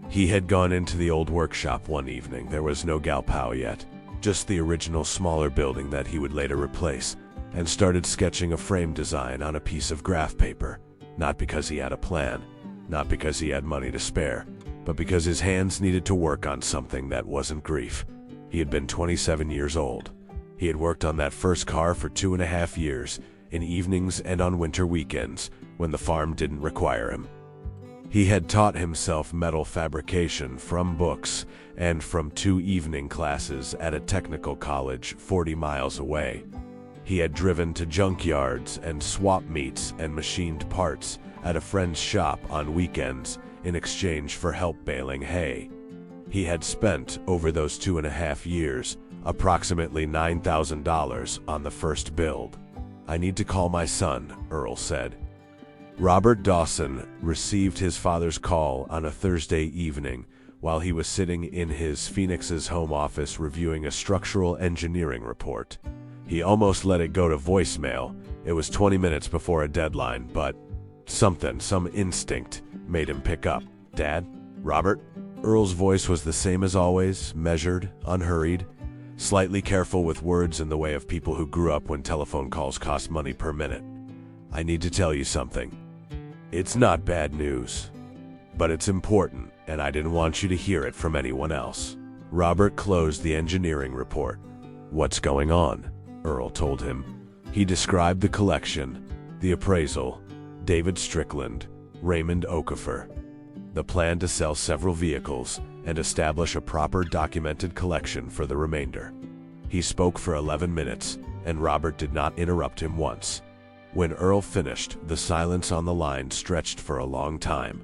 Speaker 1: He had gone into the old workshop one evening. There was no Galpao yet, just the original smaller building that he would later replace, and started sketching a frame design on a piece of graph paper, not because he had a plan, not because he had money to spare, but because his hands needed to work on something that wasn't grief. He had been 27 years old. He had worked on that first car for 2.5 years, in evenings and on winter weekends, when the farm didn't require him. He had taught himself metal fabrication from books and from 2 evening classes at a technical college 40 miles away. He had driven to junkyards and swap meets and machined parts at a friend's shop on weekends in exchange for help baling hay. He had spent, over those 2.5 years, approximately $9,000 on the first build. "I need to call my son," Earl said. Robert Dawson received his father's call on a Thursday evening while he was sitting in his Phoenix's home office reviewing a structural engineering report. He almost let it go to voicemail. It was 20 minutes before a deadline, but some instinct made him pick up. "Dad? Robert?" Earl's voice was the same as always, measured, unhurried, slightly careful with words in the way of people who grew up when telephone calls cost money per minute. "I need to tell you something. It's not bad news, but it's important, and I didn't want you to hear it from anyone else." Robert closed the engineering report. "What's going on?" Earl told him. He described the collection, the appraisal, David Strickland, Raymond Okafor, the plan to sell several vehicles and establish a proper documented collection for the remainder. He spoke for 11 minutes, and Robert did not interrupt him once. When Earl finished, the silence on the line stretched for a long time.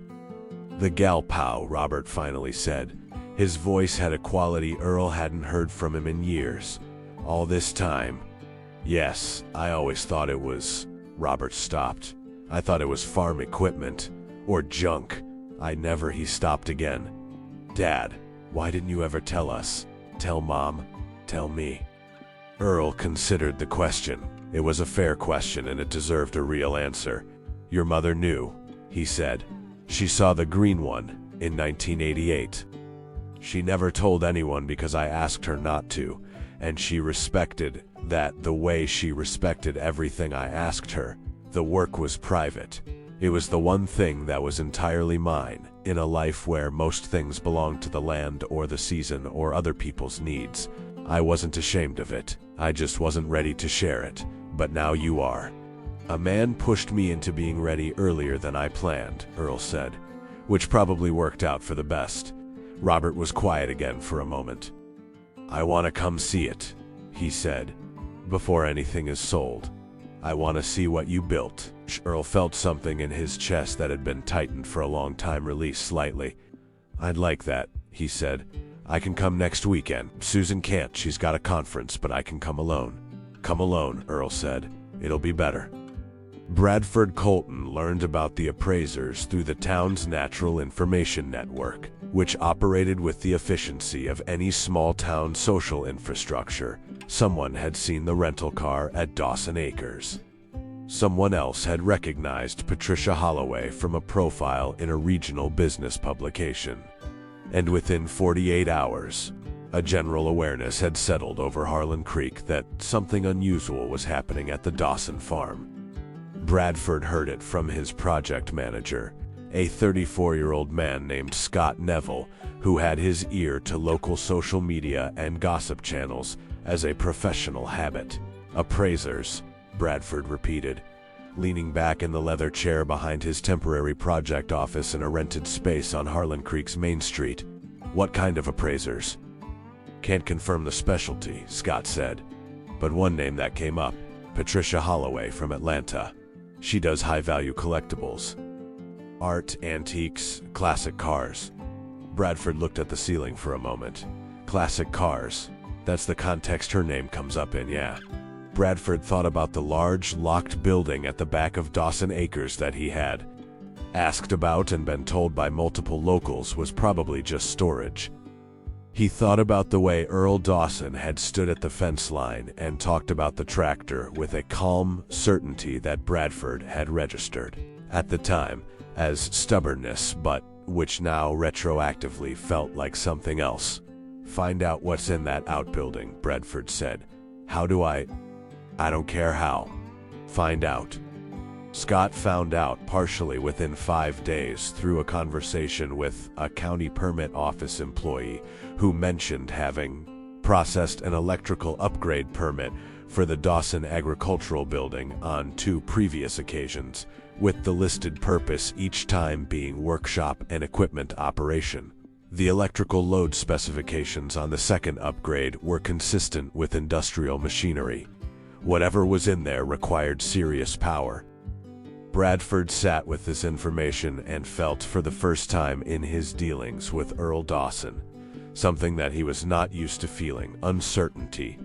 Speaker 1: "The gal pal," Robert finally said. His voice had a quality Earl hadn't heard from him in years. "All this time?" "Yes, I always thought it was..." Robert stopped. "I thought it was farm equipment. Or junk. I never..." He stopped again. "Dad, why didn't you ever tell us? Tell Mom? Tell me?" Earl considered the question. It was a fair question and it deserved a real answer. "Your mother knew," he said. "She saw the green one in 1988. She never told anyone because I asked her not to, and she respected that the way she respected everything I asked her. The work was private. It was the one thing that was entirely mine, in a life where most things belonged to the land or the season or other people's needs. I wasn't ashamed of it. I just wasn't ready to share it. But now you are." "A man pushed me into being ready earlier than I planned," Earl said, "which probably worked out for the best." Robert was quiet again for a moment. "I want to come see it," he said, "before anything is sold. I want to see what you built." Earl felt something in his chest that had been tightened for a long time release slightly. "I'd like that," he said. "I can come next weekend. Susan can't, she's got a conference, but I can come alone." "Come alone," Earl said. "It'll be better." Bradford Colton learned about the appraisers through the town's Natural Information Network, which operated with the efficiency of any small-town social infrastructure. Someone had seen the rental car at Dawson Acres. Someone else had recognized Patricia Holloway from a profile in a regional business publication. And within 48 hours, a general awareness had settled over Harlan Creek that something unusual was happening at the Dawson farm. Bradford heard it from his project manager, a 34-year-old man named Scott Neville, who had his ear to local social media and gossip channels as a professional habit. "Appraisers," Bradford repeated, leaning back in the leather chair behind his temporary project office in a rented space on Harlan Creek's Main Street. "What kind of appraisers?" "Can't confirm the specialty," Scott said, "but one name that came up, Patricia Holloway from Atlanta. She does high-value collectibles. Art, antiques, classic cars." Bradford looked at the ceiling for a moment. "Classic cars. That's the context her name comes up in, yeah." Bradford thought about the large, locked building at the back of Dawson Acres that he had asked about and been told by multiple locals was probably just storage. He thought about the way Earl Dawson had stood at the fence line and talked about the tractor with a calm certainty that Bradford had registered at the time as stubbornness, but which now retroactively felt like something else. "Find out what's in that outbuilding," Bradford said. "How do I don't care how. Find out." Scott found out partially within 5 days through a conversation with a county permit office employee who mentioned having processed an electrical upgrade permit for the Dawson Agricultural Building on 2 previous occasions, with the listed purpose each time being workshop and equipment operation. The electrical load specifications on the second upgrade were consistent with industrial machinery. Whatever was in there required serious power. Bradford sat with this information and felt for the first time in his dealings with Earl Dawson something that he was not used to feeling: uncertainty.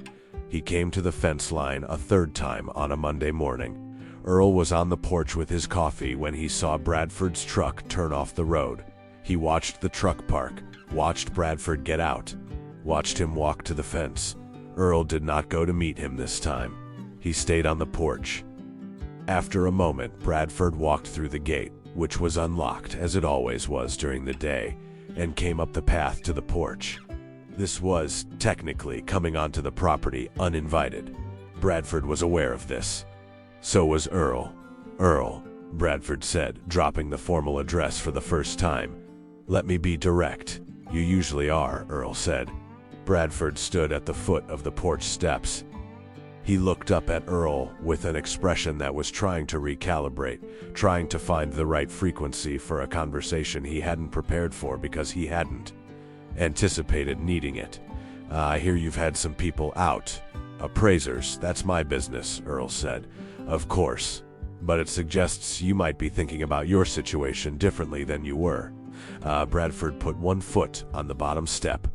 Speaker 1: He came to the fence line a third time on a Monday morning. Earl was on the porch with his coffee when he saw Bradford's truck turn off the road. He watched the truck park, watched Bradford get out, watched him walk to the fence. Earl did not go to meet him this time. He stayed on the porch. After a moment, Bradford walked through the gate, which was unlocked, as it always was during the day, and came up the path to the porch. This was, technically, coming onto the property uninvited. Bradford was aware of this. So was Earl. "Earl," Bradford said, dropping the formal address for the first time. "Let me be direct." "You usually are," Earl said. Bradford stood at the foot of the porch steps. He looked up at Earl with an expression that was trying to recalibrate, trying to find the right frequency for a conversation he hadn't prepared for because he hadn't anticipated needing it. "I hear you've had some people out." "Appraisers, that's my business," Earl said. "Of course, but it suggests you might be thinking about your situation differently than you were." Bradford put one foot on the bottom step.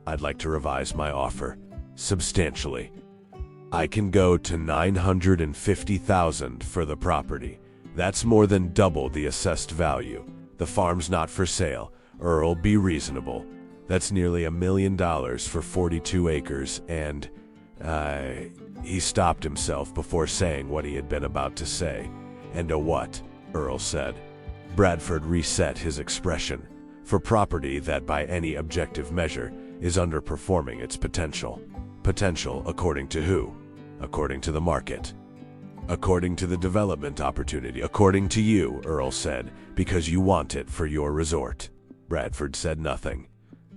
Speaker 1: "I'd like to revise my offer substantially. I can go to $950,000 for the property. That's more than double the assessed value. The farm's not for sale. Earl, be reasonable. That's nearly $1 million for 42 acres and, He stopped himself before saying what he had been about to say. "And a what?" Earl said. Bradford reset his expression. "For property that by any objective measure is underperforming its potential." "Potential according to who?" "According to the market. According to the development opportunity. According to you," Earl said, "because you want it for your resort." Bradford said nothing.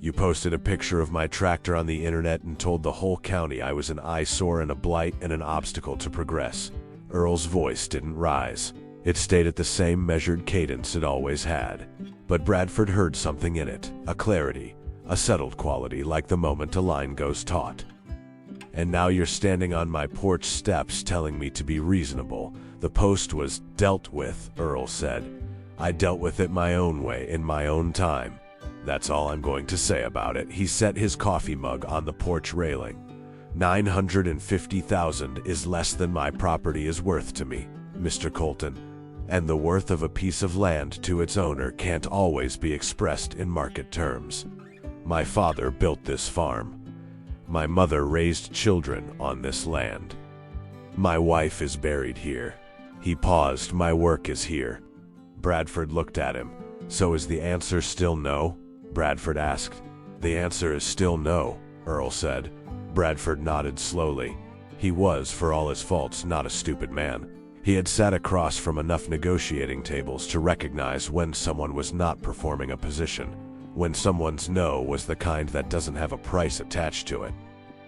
Speaker 1: "You posted a picture of my tractor on the internet and told the whole county I was an eyesore and a blight and an obstacle to progress." Earl's voice didn't rise. It stayed at the same measured cadence it always had. But Bradford heard something in it, a clarity, a settled quality like the moment a line goes taut. "And now you're standing on my porch steps telling me to be reasonable. The post was dealt with," Earl said. "I dealt with it my own way, in my own time. That's all I'm going to say about it." He set his coffee mug on the porch railing. "$950,000 is less than my property is worth to me, Mr. Colton. And the worth of a piece of land to its owner can't always be expressed in market terms. My father built this farm. My mother raised children on this land. My wife is buried here." He paused. "My work is here." Bradford looked at him. "So is the answer still no?" Bradford asked. "The answer is still no," Earl said. Bradford nodded slowly. He was, for all his faults, not a stupid man. He had sat across from enough negotiating tables to recognize when someone was not performing a position, when someone's no was the kind that doesn't have a price attached to it.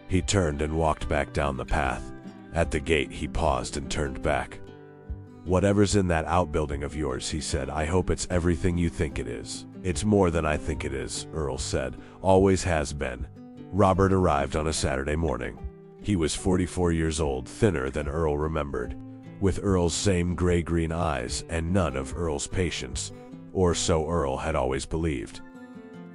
Speaker 1: He turned and walked back down the path. At the gate, he paused and turned back. "Whatever's in that outbuilding of yours," he said, "I hope it's everything you think it is." "It's more than I think it is," Earl said. "Always has been." Robert arrived on a Saturday morning. He was 44 years old, thinner than Earl remembered, with Earl's same gray-green eyes and none of Earl's patience, or so Earl had always believed.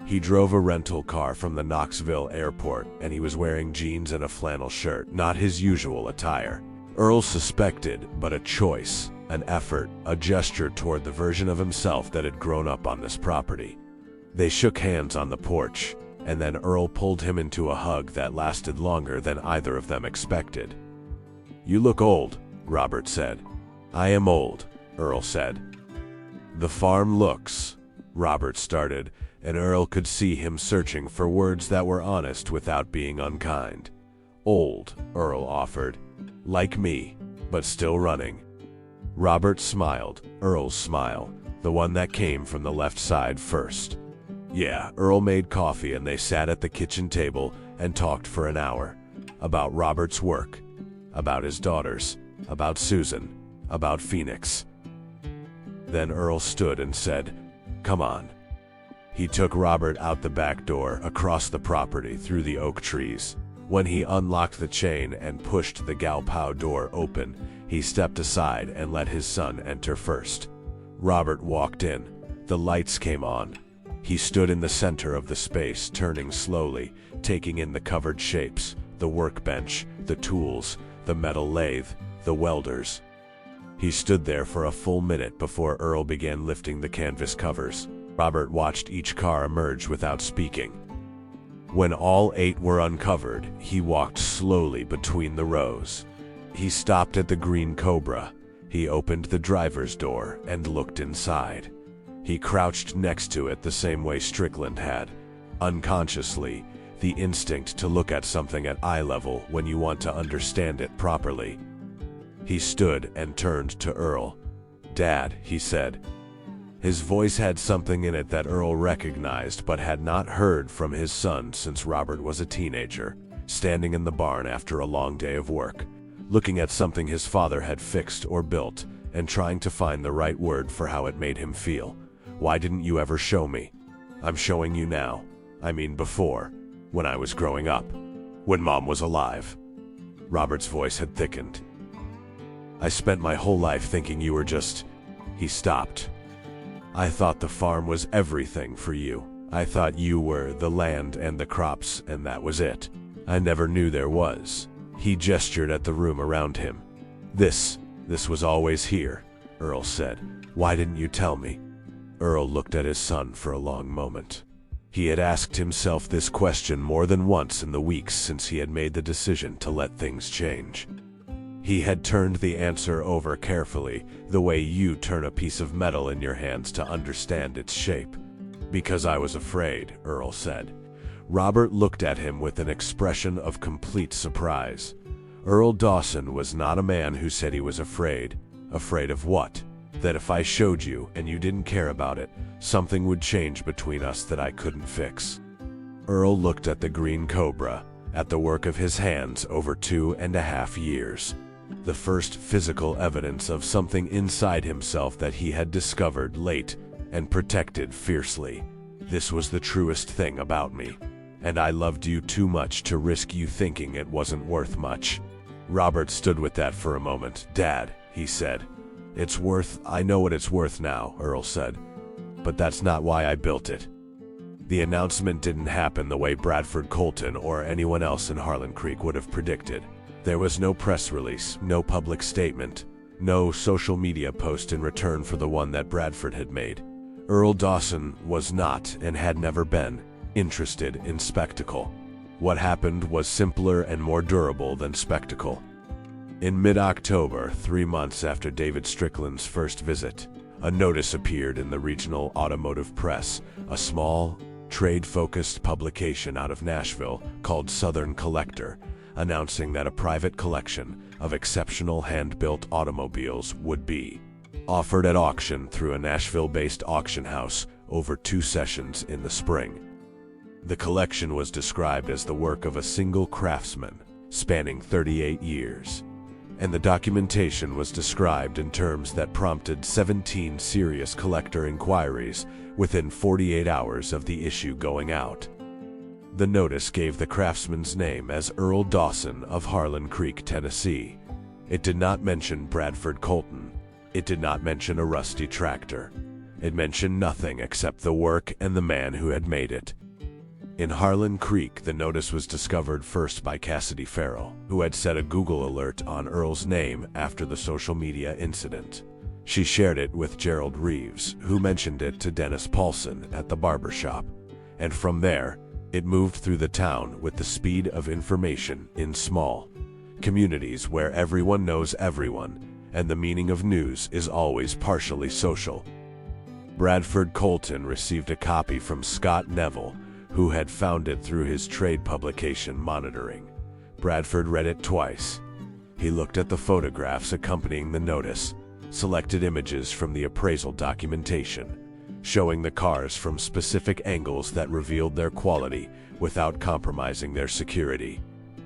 Speaker 1: He drove a rental car from the Knoxville airport, and he was wearing jeans and a flannel shirt, not his usual attire. Earl suspected, but a choice, an effort, a gesture toward the version of himself that had grown up on this property. They shook hands on the porch, and then Earl pulled him into a hug that lasted longer than either of them expected. "You look old," Robert said. "I am old," Earl said. "The farm looks," Robert started, and Earl could see him searching for words that were honest without being unkind. "Old," Earl offered. "Like me, but still running." Robert smiled, Earl's smile, the one that came from the left side first. "Yeah." Earl made coffee and they sat at the kitchen table and talked for an hour. About Robert's work, about his daughters, about Susan, about Phoenix. Then Earl stood and said, "Come on." He took Robert out the back door, across the property, through the oak trees. When he unlocked the chain and pushed the Galpow door open, he stepped aside and let his son enter first. Robert walked in. The lights came on. He stood in the center of the space, turning slowly, taking in the covered shapes, the workbench, the tools, the metal lathe, the welders. He stood there for a full minute before Earl began lifting the canvas covers. Robert watched each car emerge without speaking. When all 8 were uncovered, he walked slowly between the rows. He stopped at the green Cobra. He opened the driver's door and looked inside. He crouched next to it the same way Strickland had. Unconsciously, the instinct to look at something at eye level when you want to understand it properly. He stood and turned to Earl. "Dad," he said. His voice had something in it that Earl recognized but had not heard from his son since Robert was a teenager, standing in the barn after a long day of work, looking at something his father had fixed or built and trying to find the right word for how it made him feel. "Why didn't you ever show me?" "I'm showing you now. I mean before, when I was growing up, when Mom was alive." Robert's voice had thickened. "I spent my whole life thinking you were just..." He stopped. "I thought the farm was everything for you. I thought you were the land and the crops, and that was it. I never knew there was." He gestured at the room around him. This was always here," Earl said. "Why didn't you tell me?" Earl looked at his son for a long moment. He had asked himself this question more than once in the weeks since he had made the decision to let things change. He had turned the answer over carefully, the way you turn a piece of metal in your hands to understand its shape. "Because I was afraid," Earl said. Robert looked at him with an expression of complete surprise. Earl Dawson was not a man who said he was afraid. Afraid of what? That if I showed you and you didn't care about it, something would change between us that I couldn't fix. Earl looked at the green Cobra, at the work of his hands over 2.5 years. The first physical evidence of something inside himself that he had discovered late and protected fiercely. "This was the truest thing about me, and I loved you too much to risk you thinking it wasn't worth much." Robert stood with that for a moment. "Dad," he said. I know what it's worth now," Earl said. "But that's not why I built it." The announcement didn't happen the way Bradford Colton or anyone else in Harlan Creek would have predicted. There was no press release, no public statement, no social media post in return for the one that Bradford had made. Earl Dawson was not, and had never been, interested in spectacle. What happened was simpler and more durable than spectacle. In mid-October, 3 months after David Strickland's first visit, a notice appeared in the regional automotive press, a small, trade-focused publication out of Nashville called Southern Collector, announcing that a private collection of exceptional hand-built automobiles would be offered at auction through a Nashville-based auction house over 2 sessions in the spring. The collection was described as the work of a single craftsman, spanning 38 years. And the documentation was described in terms that prompted 17 serious collector inquiries within 48 hours of the issue going out. The notice gave the craftsman's name as Earl Dawson of Harlan Creek, Tennessee. It did not mention Bradford Colton. It did not mention a rusty tractor. It mentioned nothing except the work and the man who had made it. In Harlan Creek, the notice was discovered first by Cassidy Farrell, who had set a Google alert on Earl's name after the social media incident. She shared it with Gerald Reeves, who mentioned it to Dennis Paulson at the barbershop. And from there, it moved through the town with the speed of information in small communities where everyone knows everyone, and the meaning of news is always partially social. Bradford Colton received a copy from Scott Neville, who had found it through his trade publication Monitoring. Bradford read it twice. He looked at the photographs accompanying the notice, selected images from the appraisal documentation, showing the cars from specific angles that revealed their quality without compromising their security.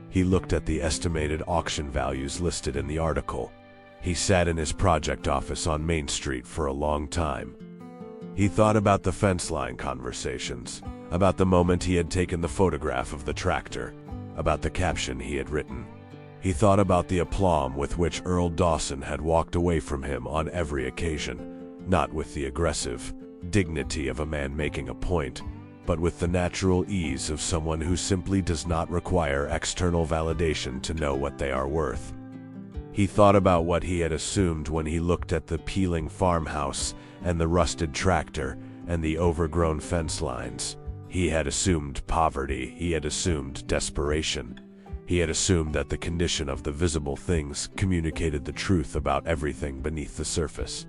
Speaker 1: He looked at the estimated auction values listed in the article. He sat in his project office on Main Street for a long time. He thought about the fence line conversations, about the moment he had taken the photograph of the tractor, about the caption he had written. He thought about the aplomb with which Earl Dawson had walked away from him on every occasion, not with the aggressive dignity of a man making a point, but with the natural ease of someone who simply does not require external validation to know what they are worth. He thought about what he had assumed when he looked at the peeling farmhouse and the rusted tractor and the overgrown fence lines. He had assumed poverty. He had assumed desperation. He had assumed that the condition of the visible things communicated the truth about everything beneath the surface.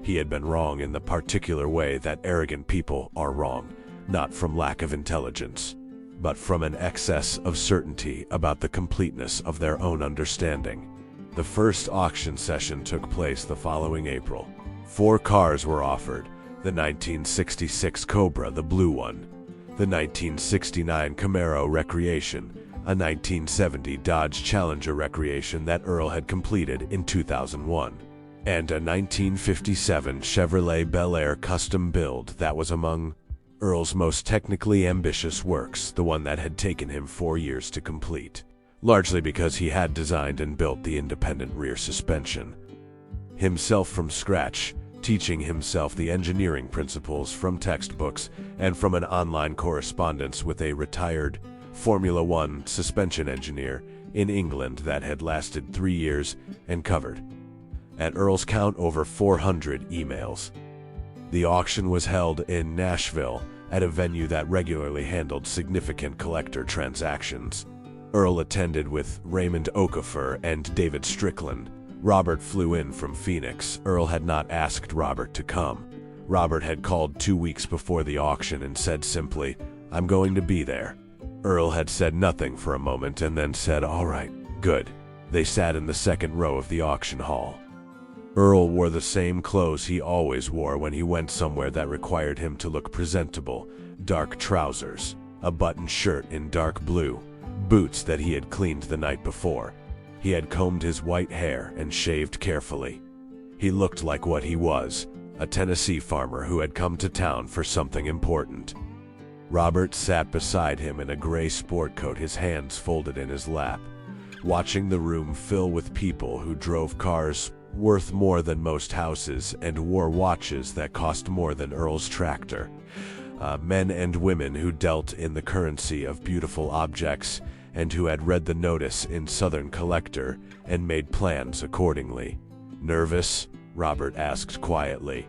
Speaker 1: He had been wrong in the particular way that arrogant people are wrong, not from lack of intelligence, but from an excess of certainty about the completeness of their own understanding. The first auction session took place the following April. 4 cars were offered: the 1966 Cobra, the blue one, the 1969 Camaro Recreation, a 1970 Dodge Challenger Recreation that Earl had completed in 2001, and a 1957 Chevrolet Bel Air custom build that was among Earl's most technically ambitious works, the one that had taken him 4 years to complete, largely because he had designed and built the independent rear suspension himself from scratch, teaching himself the engineering principles from textbooks and from an online correspondence with a retired Formula One suspension engineer in England that had lasted 3 years and covered, at Earl's count, over 400 emails. The auction was held in Nashville at a venue that regularly handled significant collector transactions. Earl attended with Raymond Okafor and David Strickland. Robert flew in from Phoenix. Earl had not asked Robert to come. Robert had called 2 weeks before the auction and said simply, "I'm going to be there." Earl had said nothing for a moment and then said, "All right, good." They sat in the second row of the auction hall. Earl wore the same clothes he always wore when he went somewhere that required him to look presentable: dark trousers, a button shirt in dark blue, boots that he had cleaned the night before. He had combed his white hair and shaved carefully. He looked like what he was, a Tennessee farmer who had come to town for something important. Robert sat beside him in a gray sport coat, his hands folded in his lap, watching the room fill with people who drove cars worth more than most houses and wore watches that cost more than Earl's tractor. Men and women who dealt in the currency of beautiful objects and who had read the notice in Southern Collector and made plans accordingly. "Nervous?" Robert asked quietly.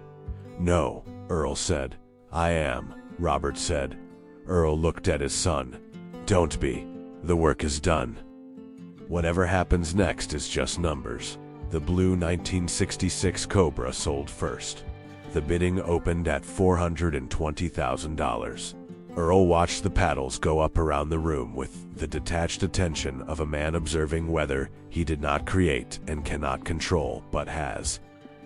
Speaker 1: "No," Earl said. "I am," Robert said. Earl looked at his son. "Don't be. The work is done. Whatever happens next is just numbers." The blue 1966 Cobra sold first. The bidding opened at $420,000. Earl watched the paddles go up around the room with the detached attention of a man observing weather he did not create and cannot control, but has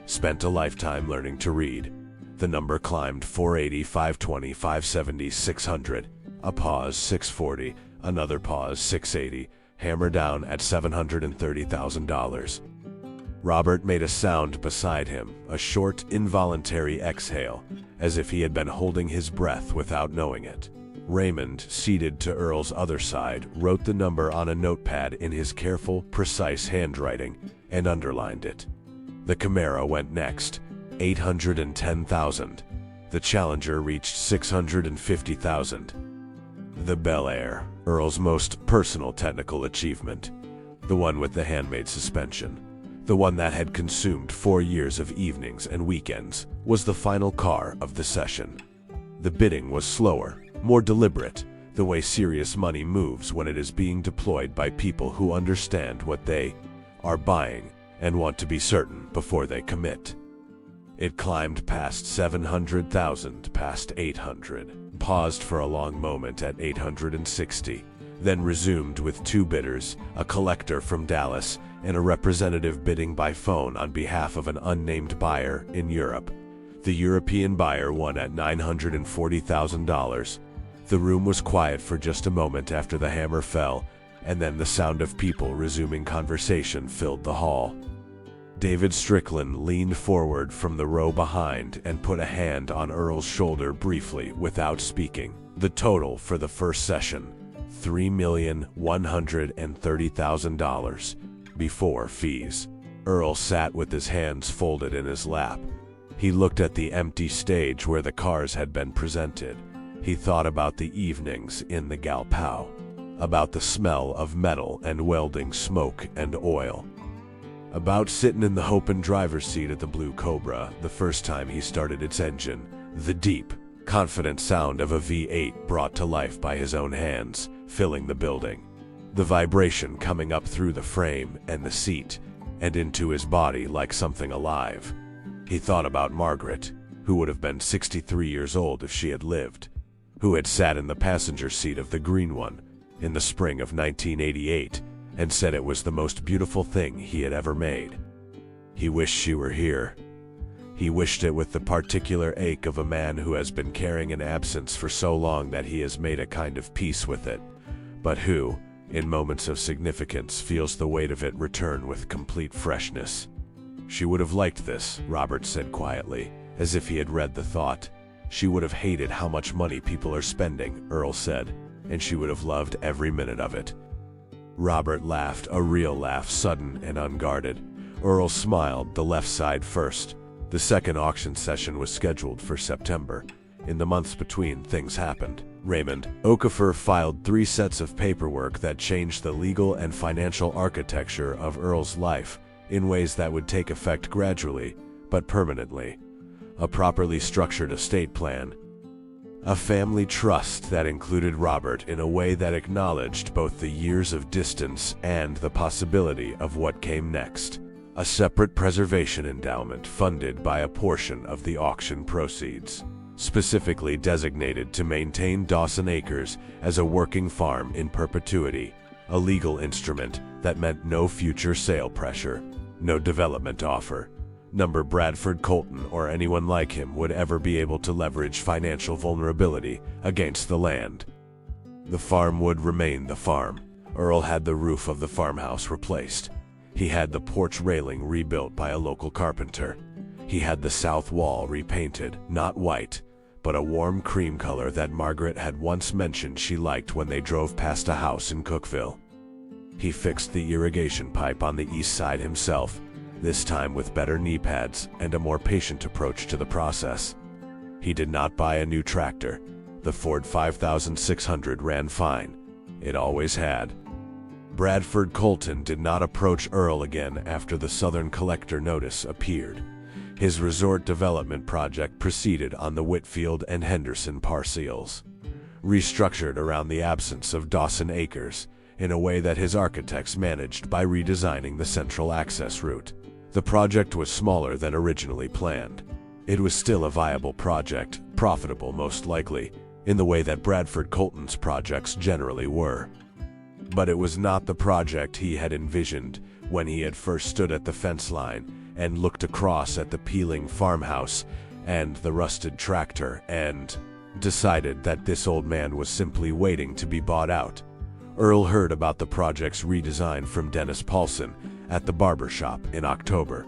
Speaker 1: spent a lifetime learning to read. The number climbed: 480, 520, 570, 600. A pause: 640. Another pause: 680. Hammer down at $730,000. Robert made a sound beside him, a short, involuntary exhale, as if he had been holding his breath without knowing it. Raymond, seated to Earl's other side, wrote the number on a notepad in his careful, precise handwriting and underlined it. The Camaro went next: $810,000. The Challenger reached $650,000. The Bel Air, Earl's most personal technical achievement, the one with the handmade suspension, the one that had consumed 4 years of evenings and weekends, was the final car of the session. The bidding was slower, more deliberate, the way serious money moves when it is being deployed by people who understand what they are buying and want to be certain before they commit. It climbed past 700,000, past 800, paused for a long moment at 860, then resumed with 2 bidders, a collector from Dallas and a representative bidding by phone on behalf of an unnamed buyer in Europe. The European buyer won at $940,000. The room was quiet for just a moment after the hammer fell, and then the sound of people resuming conversation filled the hall. David Strickland leaned forward from the row behind and put a hand on Earl's shoulder briefly without speaking. The total for the first session: $3,130,000 before fees. Earl sat with his hands folded in his lap. He looked at the empty stage where the cars had been presented. He thought about the evenings in the Galpao, about the smell of metal and welding smoke and oil. About sitting in the open driver's seat at the Blue Cobra the first time he started its engine, the deep, confident sound of a V8 brought to life by his own hands, filling the building. The vibration coming up through the frame and the seat, and into his body like something alive. He thought about Margaret, who would have been 63 years old if she had lived, who had sat in the passenger seat of the green one in the spring of 1988 and said it was the most beautiful thing he had ever made. He wished she were here. He wished it with the particular ache of a man who has been carrying an absence for so long that he has made a kind of peace with it, but who, in moments of significance, feels the weight of it return with complete freshness. She would have liked this, Robert said quietly, as if he had read the thought. She would have hated how much money people are spending, Earl said, and she would have loved every minute of it. Robert laughed, a real laugh, sudden and unguarded. Earl smiled, the left side first. The second auction session was scheduled for September. In the months between, things happened. Raymond Okafor filed 3 sets of paperwork that changed the legal and financial architecture of Earl's life in ways that would take effect gradually, but permanently. A properly structured estate plan, a family trust that included Robert in a way that acknowledged both the years of distance and the possibility of what came next, a separate preservation endowment funded by a portion of the auction proceeds, specifically designated to maintain Dawson Acres as a working farm in perpetuity, a legal instrument that meant no future sale pressure, no development offer. Number Bradford Colton or anyone like him would ever be able to leverage financial vulnerability against the land. The farm would remain the farm. Earl had the roof of the farmhouse replaced. He had the porch railing rebuilt by a local carpenter. He had the south wall repainted, not white, but a warm cream color that Margaret had once mentioned she liked when they drove past a house in Cookville. He fixed the irrigation pipe on the east side himself, this time with better knee pads and a more patient approach to the process. He did not buy a new tractor. The Ford 5600 ran fine. It always had. Bradford Colton did not approach Earl again after the Southern Collector notice appeared. His resort development project proceeded on the Whitfield and Henderson parcels, restructured around the absence of Dawson Acres in a way that his architects managed by redesigning the central access route. The project was smaller than originally planned. It was still a viable project, profitable most likely, in the way that Bradford Colton's projects generally were. But it was not the project he had envisioned when he had first stood at the fence line and looked across at the peeling farmhouse and the rusted tractor and decided that this old man was simply waiting to be bought out. Earl heard about the project's redesign from Dennis Paulson at the barber shop in October.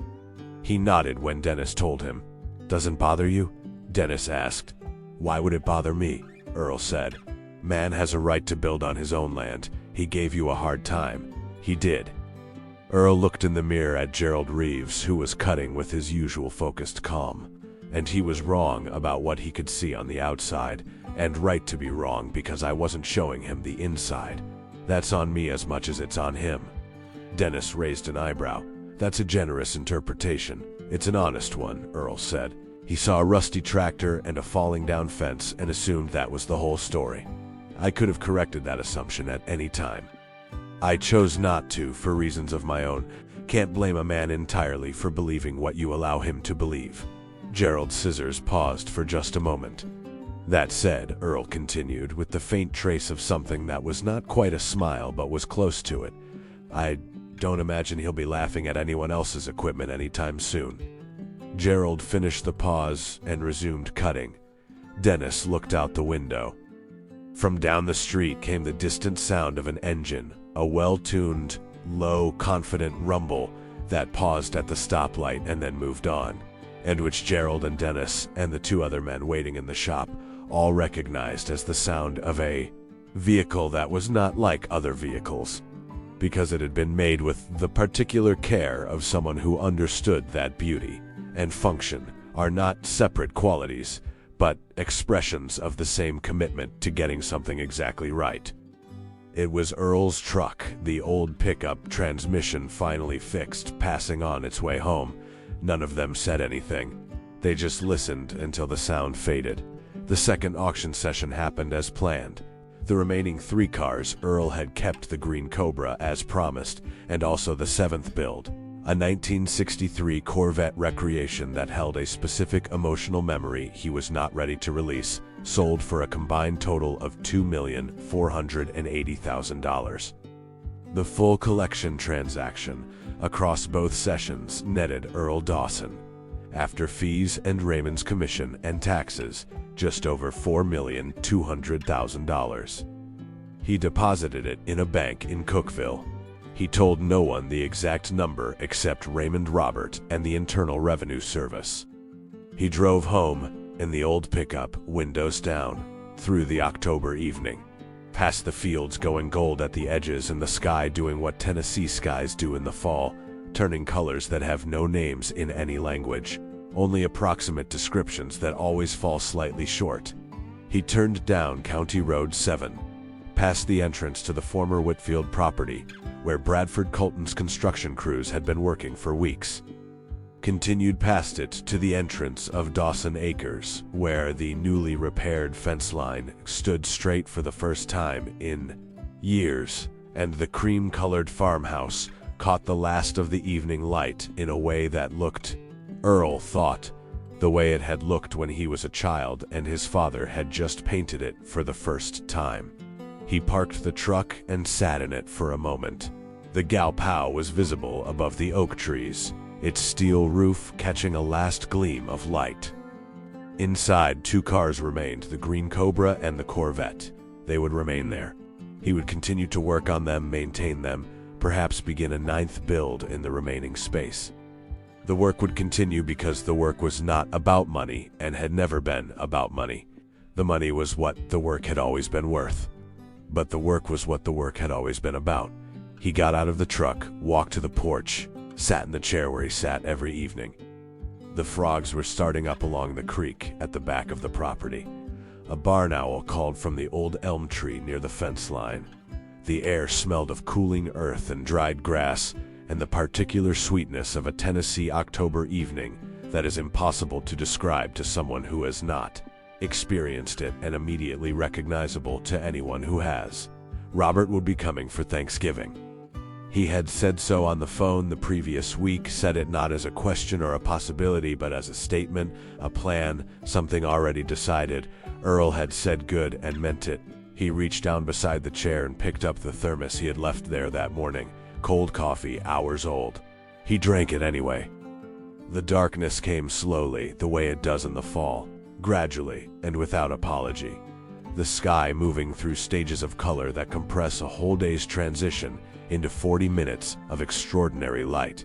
Speaker 1: He nodded when Dennis told him. "Doesn't bother you?" Dennis asked. "Why would it bother me?" Earl said. "Man has a right to build on his own land. He gave you a hard time." "He did." Earl looked in the mirror at Gerald Reeves, who was cutting with his usual focused calm. And he was wrong about what he could see on the outside, and right to be wrong because I wasn't showing him the inside. That's on me as much as it's on him. Dennis raised an eyebrow. "That's a generous interpretation. It's an honest one," Earl said. He saw a rusty tractor and a falling down fence and assumed that was the whole story. I could have corrected that assumption at any time. I chose not to for reasons of my own. Can't blame a man entirely for believing what you allow him to believe. Gerald Scissors paused for just a moment. "That said," Earl continued, with the faint trace of something that was not quite a smile but was close to it, "I don't imagine he'll be laughing at anyone else's equipment anytime soon." Gerald finished the pause and resumed cutting. Dennis looked out the window. From down the street came the distant sound of an engine, a well-tuned, low, confident rumble that paused at the stoplight and then moved on, and which Gerald and Dennis and the 2 other men waiting in the shop all recognized as the sound of a vehicle that was not like other vehicles, because it had been made with the particular care of someone who understood that beauty and function are not separate qualities, but expressions of the same commitment to getting something exactly right. It was Earl's truck, the old pickup, transmission finally fixed, passing on its way home. None of them said anything. They just listened until the sound faded. The second auction session happened as planned. The remaining 3 cars, Earl had kept the Green Cobra as promised, and also the 7th build, a 1963 Corvette Recreation that held a specific emotional memory he was not ready to release, sold for a combined total of $2,480,000. The full collection transaction across both sessions netted Earl Dawson, after fees and Raymond's commission and taxes, just over $4,200,000. He deposited it in a bank in Cookeville. He told no one the exact number except Raymond Robert and the Internal Revenue Service. He drove home in the old pickup, windows down, through the October evening, past the fields going gold at the edges and the sky doing what Tennessee skies do in the fall, turning colors that have no names in any language, only approximate descriptions that always fall slightly short. He turned down County Road 7, past the entrance to the former Whitfield property, where Bradford Colton's construction crews had been working for weeks. Continued past it to the entrance of Dawson Acres, where the newly repaired fence line stood straight for the first time in years, and the cream-colored farmhouse caught the last of the evening light in a way that looked, Earl thought, the way it had looked when he was a child and his father had just painted it for the first time. He parked the truck and sat in it for a moment. The Galpow was visible above the oak trees, its steel roof catching a last gleam of light. Inside, 2 cars remained, the Green Cobra and the Corvette. They would remain there. He would continue to work on them, maintain them, perhaps begin a 9th build in the remaining space. The work would continue because the work was not about money and had never been about money. The money was what the work had always been worth. But the work was what the work had always been about. He got out of the truck, walked to the porch, sat in the chair where he sat every evening. The frogs were starting up along the creek at the back of the property. A barn owl called from the old elm tree near the fence line. The air smelled of cooling earth and dried grass, and the particular sweetness of a Tennessee October evening that is impossible to describe to someone who has not experienced it and immediately recognizable to anyone who has. Robert would be coming for Thanksgiving. He had said so on the phone the previous week, said it not as a question or a possibility, but as a statement, a plan, something already decided. Earl had said good and meant it. He reached down beside the chair and picked up the thermos he had left there that morning. Cold coffee, hours old. He drank it anyway. The darkness came slowly, the way it does in the fall, gradually and without apology. The sky moving through stages of color that compress a whole day's transition into 40 minutes of extraordinary light.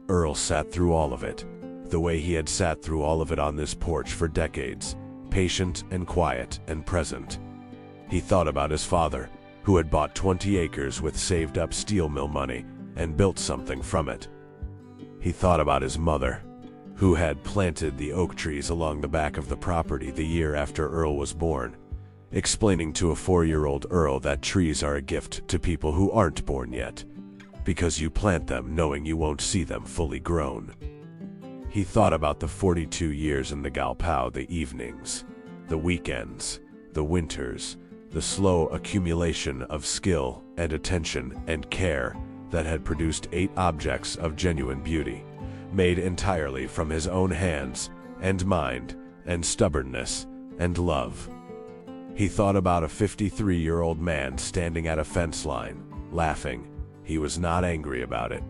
Speaker 1: Earl sat through all of it, the way he had sat through all of it on this porch for decades, patient and quiet and present. He thought about his father, who had bought 20 acres with saved-up steel mill money and built something from it. He thought about his mother, who had planted the oak trees along the back of the property the year after Earl was born, explaining to a 4-year-old Earl that trees are a gift to people who aren't born yet, because you plant them knowing you won't see them fully grown. He thought about the 42 years in the Galpow, the evenings, the weekends, the winters, the slow accumulation of skill and attention and care that had produced 8 objects of genuine beauty, made entirely from his own hands and mind and stubbornness and love. He thought about a 53-year-old man standing at a fence line, laughing. He was not angry about it.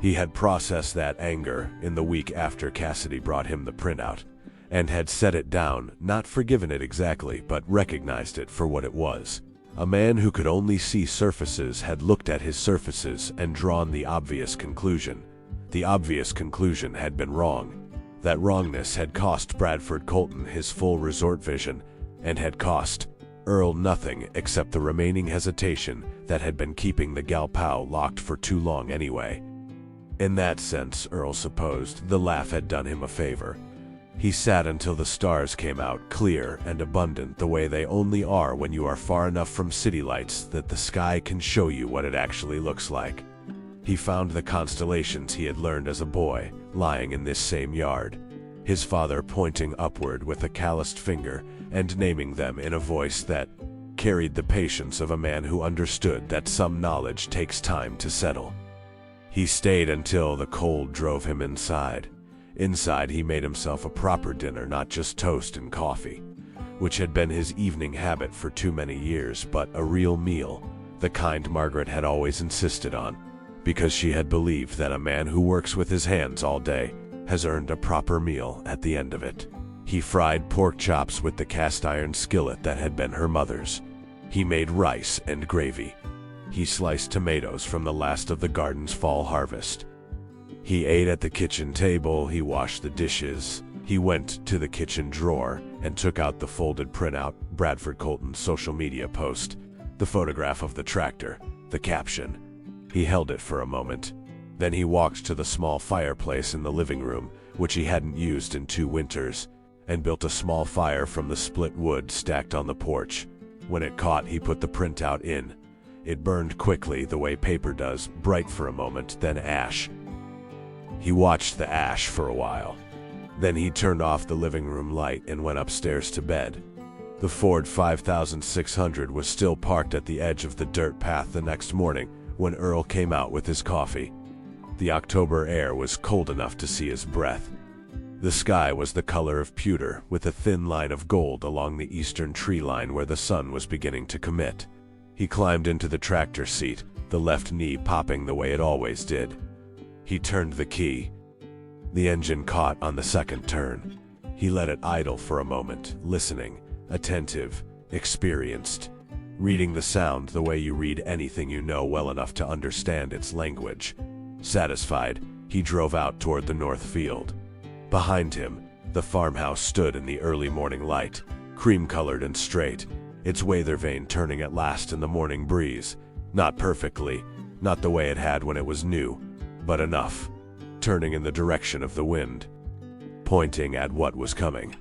Speaker 1: He had processed that anger in the week after Cassidy brought him the printout, and had set it down, not forgiven it exactly, but recognized it for what it was. A man who could only see surfaces had looked at his surfaces and drawn the obvious conclusion. The obvious conclusion had been wrong. That wrongness had cost Bradford Colton his full resort vision, and had cost Earl nothing except the remaining hesitation that had been keeping the Galpow locked for too long anyway. In that sense, Earl supposed, the laugh had done him a favor. He sat until the stars came out, clear and abundant the way they only are when you are far enough from city lights that the sky can show you what it actually looks like. He found the constellations he had learned as a boy, lying in this same yard, his father pointing upward with a calloused finger and naming them in a voice that carried the patience of a man who understood that some knowledge takes time to settle. He stayed until the cold drove him inside. Inside, he made himself a proper dinner, not just toast and coffee, which had been his evening habit for too many years, but a real meal, the kind Margaret had always insisted on, because she had believed that a man who works with his hands all day has earned a proper meal at the end of it. He fried pork chops with the cast-iron skillet that had been her mother's. He made rice and gravy. He sliced tomatoes from the last of the garden's fall harvest. He ate at the kitchen table, he washed the dishes, he went to the kitchen drawer and took out the folded printout, Bradford Colton's social media post, the photograph of the tractor, the caption. He held it for a moment. Then he walked to the small fireplace in the living room, which he hadn't used in 2 winters, and built a small fire from the split wood stacked on the porch. When it caught, he put the printout in. It burned quickly, the way paper does, bright for a moment, then ash. He watched the ash for a while. Then he turned off the living room light and went upstairs to bed. The Ford 5600 was still parked at the edge of the dirt path the next morning when Earl came out with his coffee. The October air was cold enough to see his breath. The sky was the color of pewter, with a thin line of gold along the eastern tree line where the sun was beginning to commit. He climbed into the tractor seat, the left knee popping the way it always did. He turned the key. The engine caught on the second turn. He let it idle for a moment, listening, attentive, experienced, reading the sound the way you read anything you know well enough to understand its language. Satisfied, he drove out toward the north field. Behind him, the farmhouse stood in the early morning light, cream-colored and straight, its weather vane turning at last in the morning breeze. Not perfectly, not the way it had when it was new, but enough, turning in the direction of the wind, pointing at what was coming.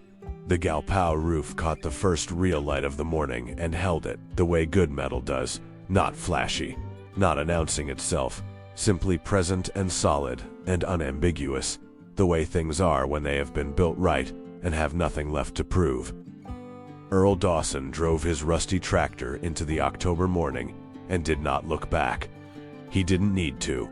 Speaker 1: The Galpao roof caught the first real light of the morning and held it, the way good metal does, not flashy, not announcing itself, simply present and solid and unambiguous, the way things are when they have been built right and have nothing left to prove. Earl Dawson drove his rusty tractor into the October morning and did not look back. He didn't need to.